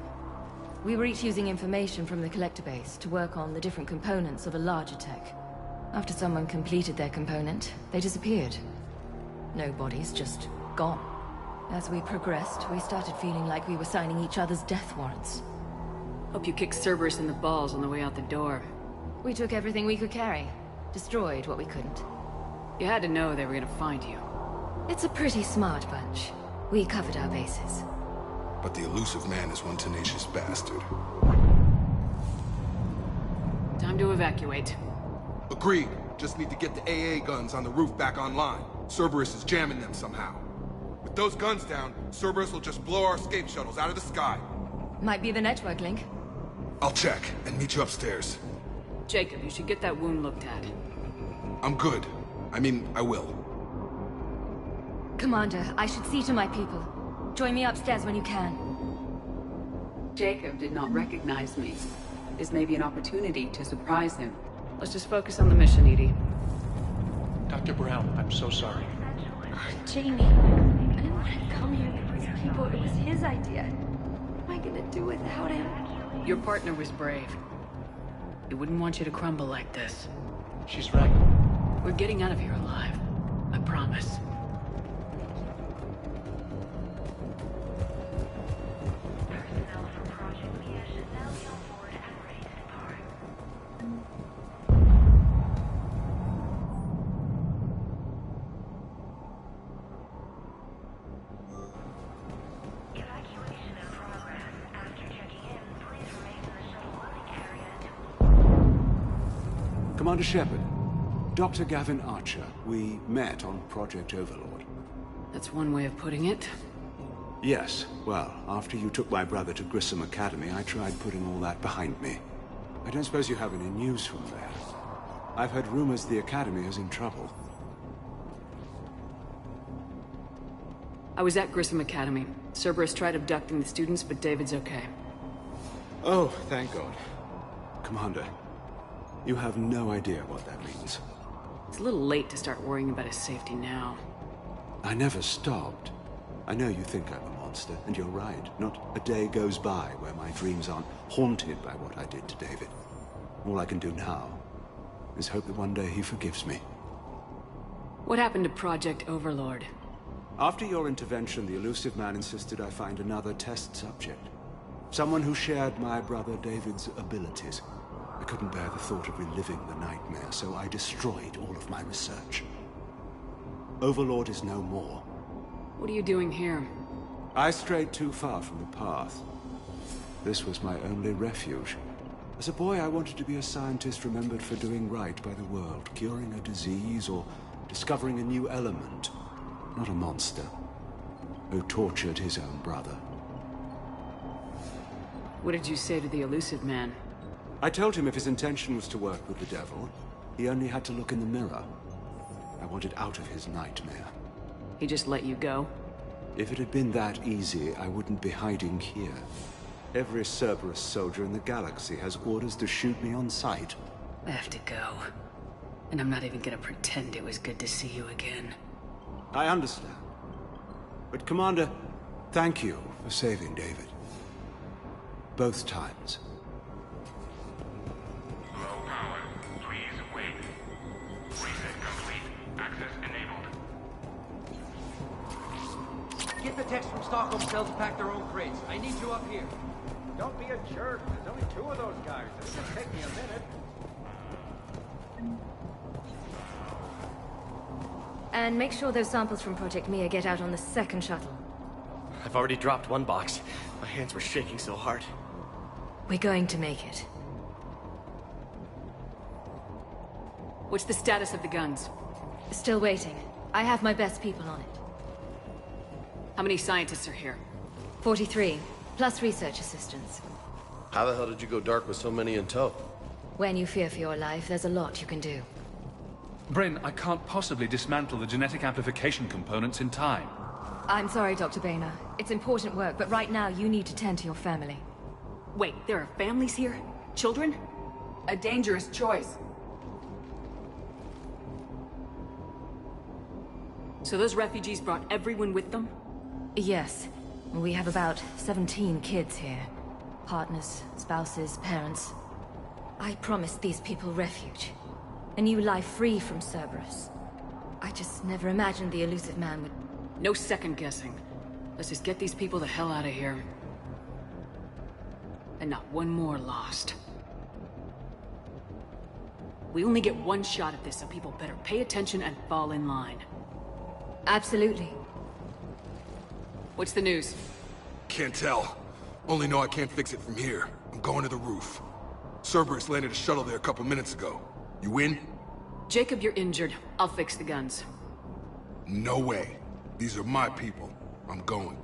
We were each using information from the collector base to work on the different components of a larger tech. After someone completed their component, they disappeared. No bodies, just gone. As we progressed, we started feeling like we were signing each other's death warrants. Hope you kicked Cerberus in the balls on the way out the door. We took everything we could carry. Destroyed what we couldn't. You had to know they were gonna find you. It's a pretty smart bunch. We covered our bases. But the elusive man is one tenacious bastard. Time to evacuate. Agreed. Just need to get the AA guns on the roof back online. Cerberus is jamming them somehow. With those guns down, Cerberus will just blow our escape shuttles out of the sky. Might be the network link. I'll check and meet you upstairs. Jacob, you should get that wound looked at. I'm good. I mean, I will. Commander, I should see to my people. Join me upstairs when you can. Jacob did not recognize me. This may be an opportunity to surprise him. Let's just focus on the mission, Edie. Dr. Brown, I'm so sorry. Jamie, I didn't want to come here with these people. It was his idea. What am I gonna do without him? Your partner was brave. He wouldn't want you to crumble like this. She's right. We're getting out of here alive. I promise. Commander Shepard, Dr. Gavin Archer, we met on Project Overlord. That's one way of putting it. Yes, well, after you took my brother to Grissom Academy, I tried putting all that behind me. I don't suppose you have any news from there. I've heard rumors the Academy is in trouble. I was at Grissom Academy. Cerberus tried abducting the students, but David's okay. Oh, thank God. Commander, you have no idea what that means. It's a little late to start worrying about his safety now. I never stopped. I know you think I'm a monster, and you're right. Not a day goes by where my dreams aren't haunted by what I did to David. All I can do now is hope that one day he forgives me. What happened to Project Overlord? After your intervention, the elusive man insisted I find another test subject. Someone who shared my brother David's abilities. I couldn't bear the thought of reliving the nightmare, so I destroyed all of my research. Overlord is no more. What are you doing here? I strayed too far from the path. This was my only refuge. As a boy, I wanted to be a scientist remembered for doing right by the world, curing a disease or discovering a new element. Not a monster who tortured his own brother. What did you say to the elusive man? I told him if his intention was to work with the devil, he only had to look in the mirror. I wanted out of his nightmare. He just let you go? If it had been that easy, I wouldn't be hiding here. Every Cerberus soldier in the galaxy has orders to shoot me on sight. I have to go. And I'm not even gonna pretend it was good to see you again. I understand. But Commander, thank you for saving David. Both times. Low power. Please wait. Reset complete. Access enabled. Get the text from Stockholm Cell to pack their own crates. I need you up here. Don't be a jerk. There's only 2 of those guys. This will take me a minute. And make sure those samples from Project Mia get out on the second shuttle. I've already dropped one box. My hands were shaking so hard. We're going to make it. What's the status of the guns? Still waiting. I have my best people on it. How many scientists are here? 43, plus research assistants. How the hell did you go dark with so many in tow? When you fear for your life, there's a lot you can do. Bryn, I can't possibly dismantle the genetic amplification components in time. I'm sorry, Dr. Boehner. It's important work, but right now you need to tend to your family. Wait, there are families here? Children? A dangerous choice. So those refugees brought everyone with them? Yes. We have about 17 kids here. Partners, spouses, parents. I promised these people refuge. A new life free from Cerberus. I just never imagined the elusive man would... No second guessing. Let's just get these people the hell out of here. And not one more lost. We only get one shot at this, so people better pay attention and fall in line. Absolutely. What's the news? Can't tell. Only know I can't fix it from here. I'm going to the roof. Cerberus landed a shuttle there a couple minutes ago. You win? Jacob, you're injured. I'll fix the guns. No way. These are my people. I'm going.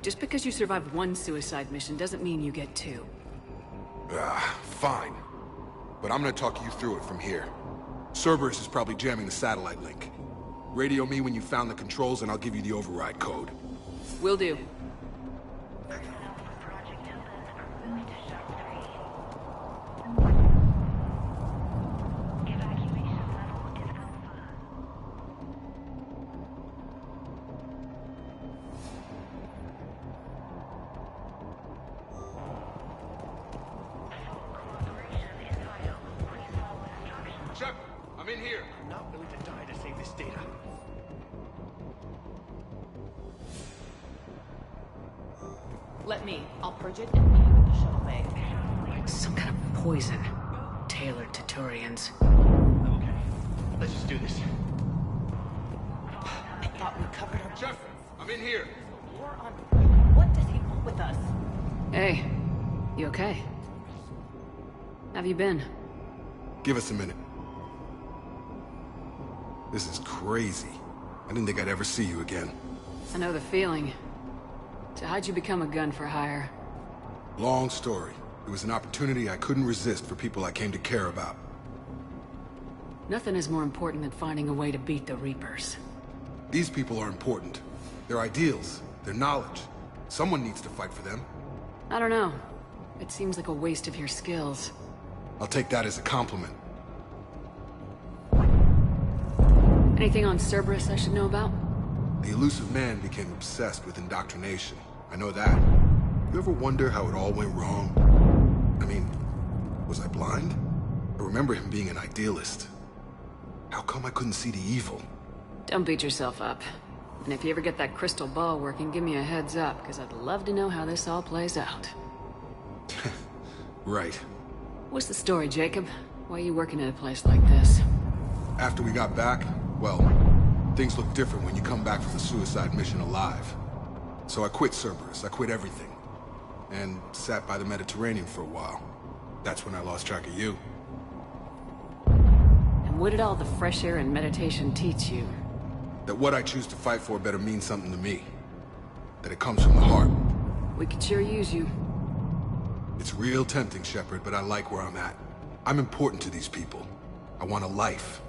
Just because you survived one suicide mission doesn't mean you get 2. Fine. But I'm gonna talk you through it from here. Cerberus is probably jamming the satellite link. Radio me when you found the controls and I'll give you the override code. Will do. Shep, I'm in here. I'm not willing to die to save this data. Let me. I'll purge it and meet you at the shuttle bay. Some kind of poison. Tailored to Turians. Okay. Let's just do this. I thought we covered our... Shep, I'm in here. War on... What does he want with us? Hey, you okay? Have you been? Give us a minute. This is crazy. I didn't think I'd ever see you again. I know the feeling. So how'd you become a gun for hire? Long story. It was an opportunity I couldn't resist for people I came to care about. Nothing is more important than finding a way to beat the Reapers. These people are important. Their ideals, their knowledge. Someone needs to fight for them. I don't know. It seems like a waste of your skills. I'll take that as a compliment. Anything on Cerberus I should know about? The elusive man became obsessed with indoctrination. I know that. You ever wonder how it all went wrong? I mean, was I blind? I remember him being an idealist. How come I couldn't see the evil? Don't beat yourself up. And if you ever get that crystal ball working, give me a heads up, because I'd love to know how this all plays out. Right. What's the story, Jacob? Why are you working at a place like this? After we got back, well, things look different when you come back from a suicide mission alive. So I quit Cerberus, I quit everything. And sat by the Mediterranean for a while. That's when I lost track of you. And what did all the fresh air and meditation teach you? That what I choose to fight for better mean something to me. That it comes from the heart. We could sure use you. It's real tempting, Shepard, but I like where I'm at. I'm important to these people. I want a life.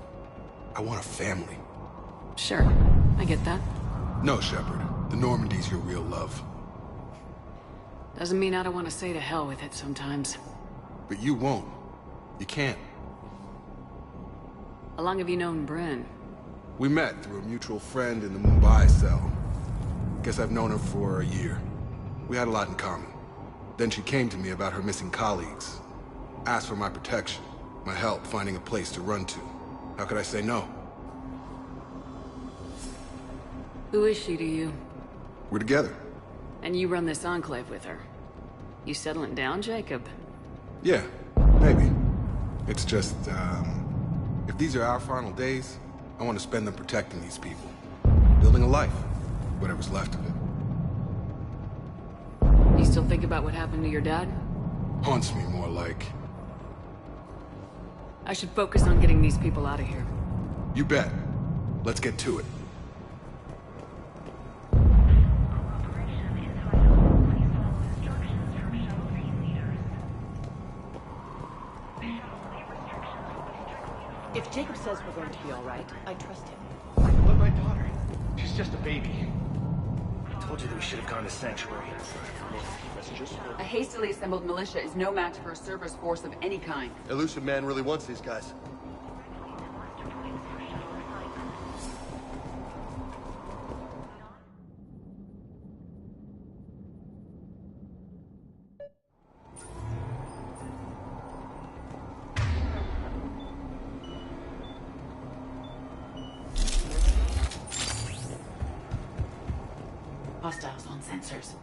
I want a family. Sure, I get that. No, Shepard. The Normandy's your real love. Doesn't mean I don't want to say to hell with it sometimes. But you won't. You can't. How long have you known Bryn? We met through a mutual friend in the Mumbai cell. Guess I've known her for a year. We had a lot in common. Then she came to me about her missing colleagues. Asked for my protection, my help finding a place to run to. How could I say no? Who is she to you? We're together. And you run this enclave with her. You settling down, Jacob? Yeah, maybe. It's just, if these are our final days, I want to spend them protecting these people. Building a life, whatever's left of it. You still think about what happened to your dad? Haunts me more like... I should focus on getting these people out of here. You bet. Let's get to it. If Jacob says we're going to be all right, I trust him. But my daughter, she's just a baby. I told you that we should have gone to Sanctuary. A hastily assembled militia is no match for a Cerberus force of any kind. Elusive Man really wants these guys. Hostiles on sensors.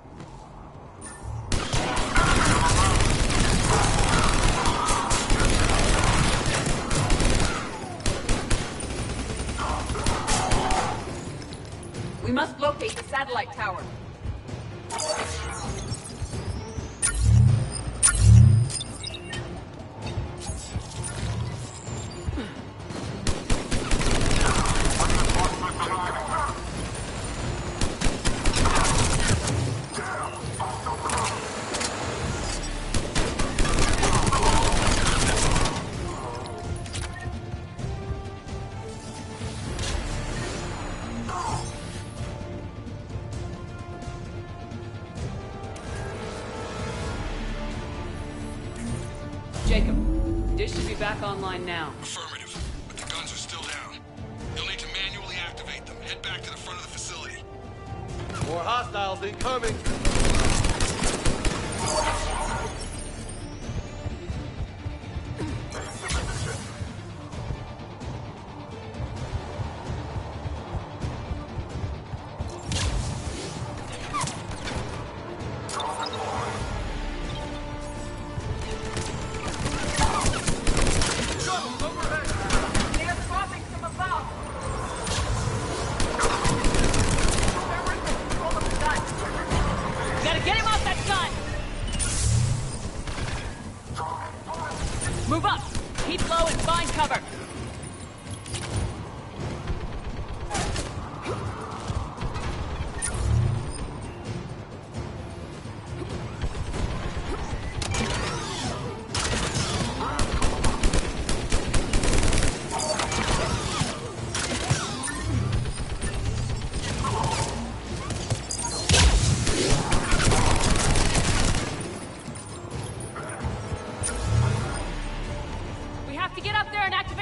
We must locate the satellite tower. Jacob, dish should be back online now. Affirmative, but the guns are still down. You'll need to manually activate them. Head back to the front of the facility. More hostiles incoming. Move up! Keep low and find cover!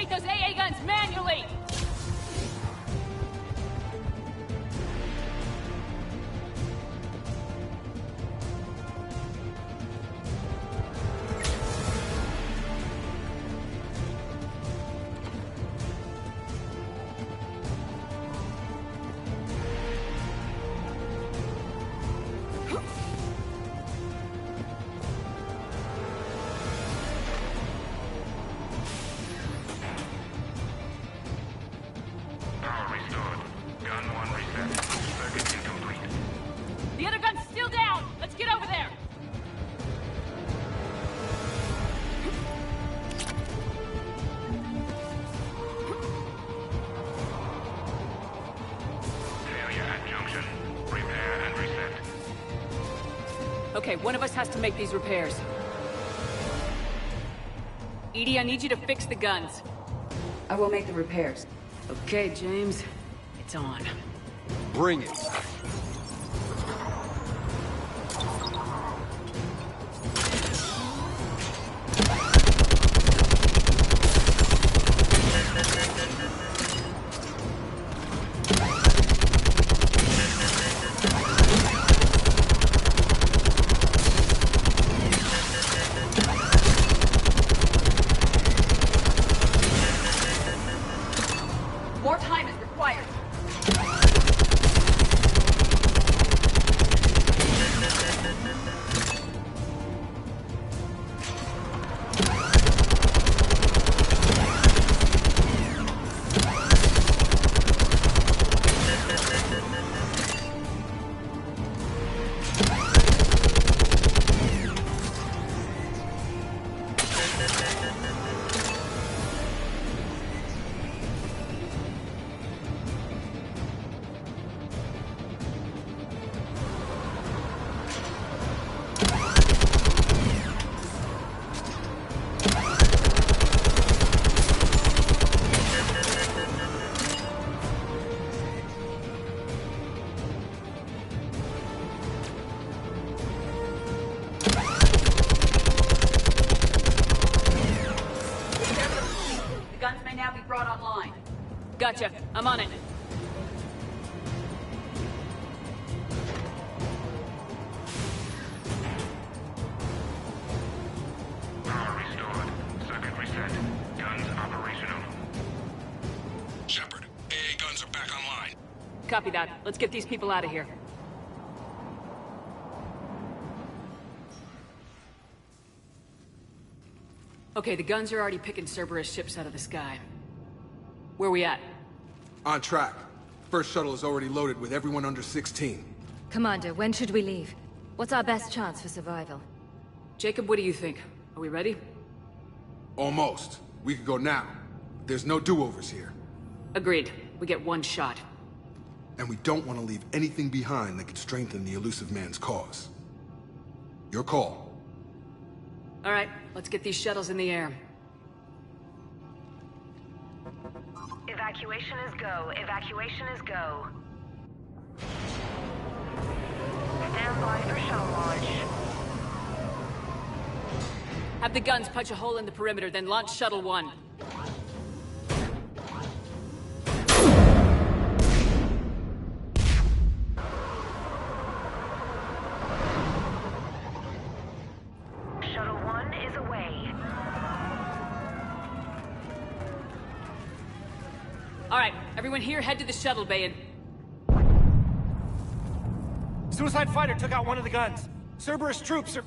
Those AA guns manually! The other gun's still down! Let's get over there! Failure at junction. Repair and reset. Okay, one of us has to make these repairs. Edie, I need you to fix the guns. I will make the repairs. Okay, James. It's on. Bring it. Gotcha. I'm on it. Power restored. Circuit reset. Guns operational. Shepard, AA guns are back online. Copy that. Let's get these people out of here. Okay, the guns are already picking Cerberus ships out of the sky. Where we at? On track. First shuttle is already loaded with everyone under 16. Commander, when should we leave? What's our best chance for survival? Jacob, what do you think? Are we ready? Almost. We could go now. There's no do-overs here. Agreed. We get one shot. And we don't want to leave anything behind that could strengthen the elusive man's cause. Your call. All right, let's get these shuttles in the air. Evacuation is go. Evacuation is go. Stand by for shuttle launch. Have the guns punch a hole in the perimeter, then launch Shuttle 1. Shuttle 1 is away. All right, everyone here, head to the shuttle bay and... Suicide fighter took out one of the guns. Cerberus troops are...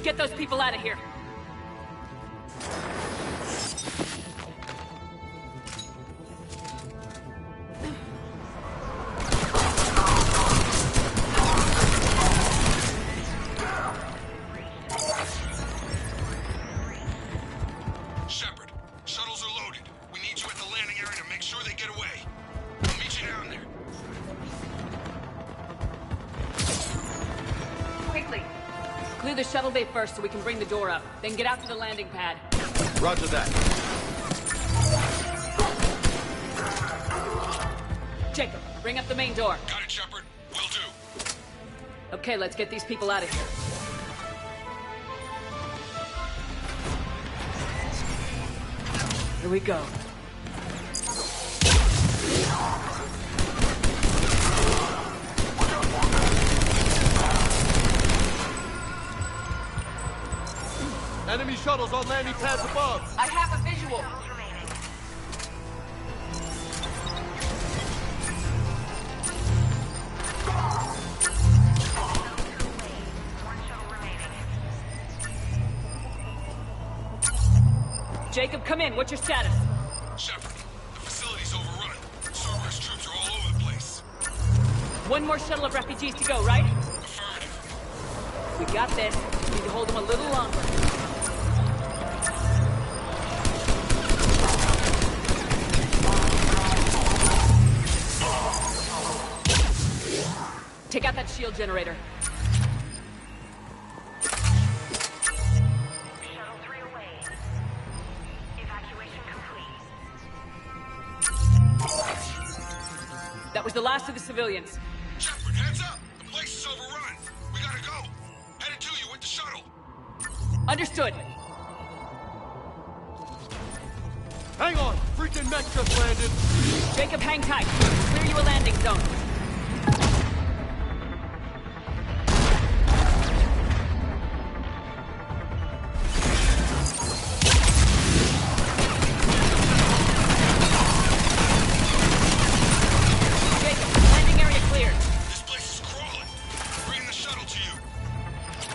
Get those people out of here. Shepard, shuttles are loaded. We need you at the landing area to make sure they get away. I'll meet you down there. Quickly. Clear the shuttle bay first so we can bring the door up. Then get out to the landing pad. Roger that. Jacob, bring up the main door. Got it, Shepard. Will do. Okay, let's get these people out of here. Here we go. Enemy shuttles on landing pads above. I have a visual. Jacob, come in. What's your status? Shepard, the facility's overrun. Cerberus troops are all over the place. One more shuttle of refugees to go, right? Affirmative. We got this. We need to hold them a little longer. Take out that shield generator. Shuttle 3 away. Evacuation complete. That was the last of the civilians. Shepard, heads up! The place is overrun. We gotta go. Headed to you with the shuttle. Understood. Hang on! Freaking mech just landed! Jacob, hang tight. Clear you a landing zone.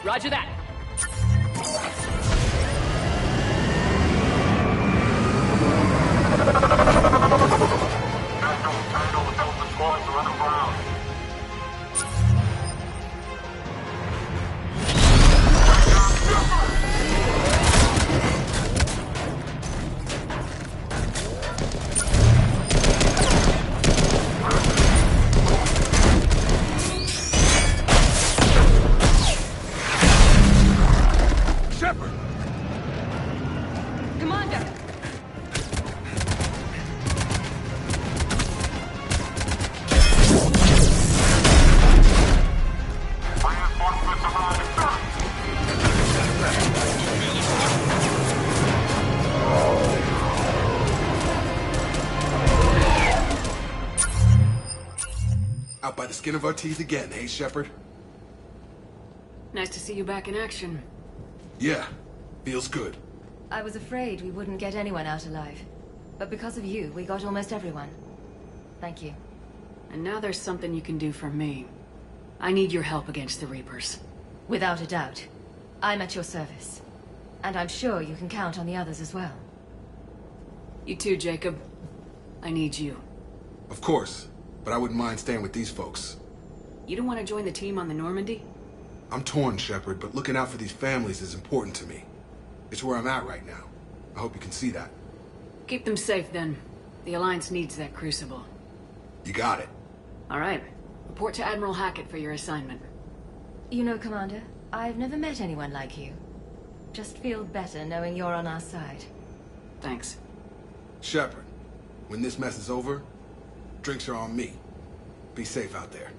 Roger that. Skin of our teeth again, hey, Shepard? Nice to see you back in action. Yeah, feels good. I was afraid we wouldn't get anyone out alive. But because of you, we got almost everyone. Thank you. And now there's something you can do for me. I need your help against the Reapers. Without a doubt. I'm at your service. And I'm sure you can count on the others as well. You too, Jacob. I need you. Of course, but I wouldn't mind staying with these folks. You don't want to join the team on the Normandy? I'm torn, Shepard, but looking out for these families is important to me. It's where I'm at right now. I hope you can see that. Keep them safe, then. The Alliance needs that crucible. You got it. All right. Report to Admiral Hackett for your assignment. You know, Commander, I've never met anyone like you. Just feel better knowing you're on our side. Thanks. Shepard, when this mess is over, drinks are on me. Be safe out there.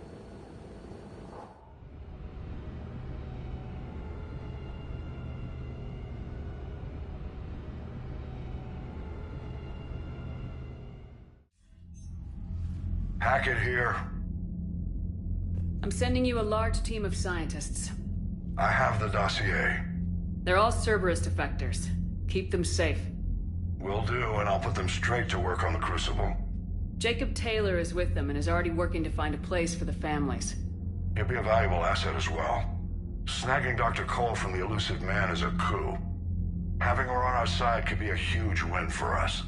Hackett here. I'm sending you a large team of scientists. I have the dossier. They're all Cerberus defectors. Keep them safe. Will do, and I'll put them straight to work on the Crucible. Jacob Taylor is with them and is already working to find a place for the families. He'll be a valuable asset as well. Snagging Dr. Cole from the elusive man is a coup. Having her on our side could be a huge win for us.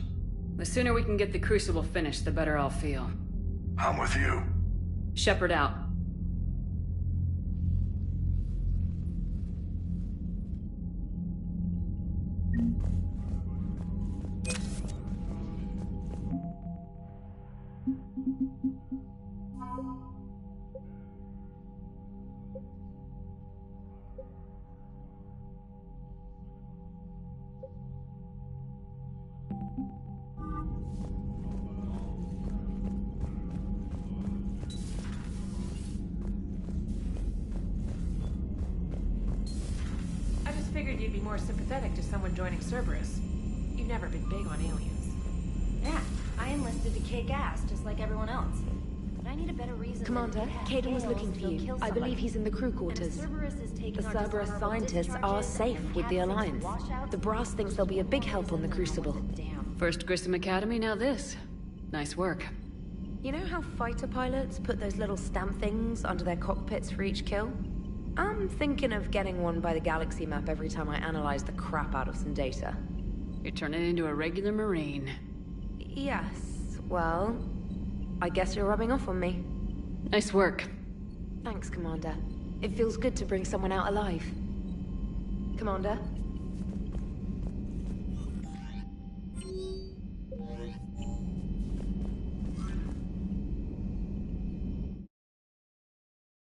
The sooner we can get the Crucible finished, the better I'll feel. I'm with you. Shepard out. I just figured you'd be more sympathetic to someone joining Cerberus. You've never been big on aliens. Yeah, I enlisted to kick ass, just like everyone else. But I need a better reason. Commander, Caden was looking for you. I believe he's in the crew quarters. The Cerberus scientists are safe with the Alliance. The brass thinks they'll be a big help on the Crucible. First Grissom Academy, now this. Nice work. You know how fighter pilots put those little stamp things under their cockpits for each kill? I'm thinking of getting one by the galaxy map every time I analyze the crap out of some data. You're turning into a regular Marine. Yes, well, I guess you're rubbing off on me. Nice work. Thanks, Commander. It feels good to bring someone out alive. Commander,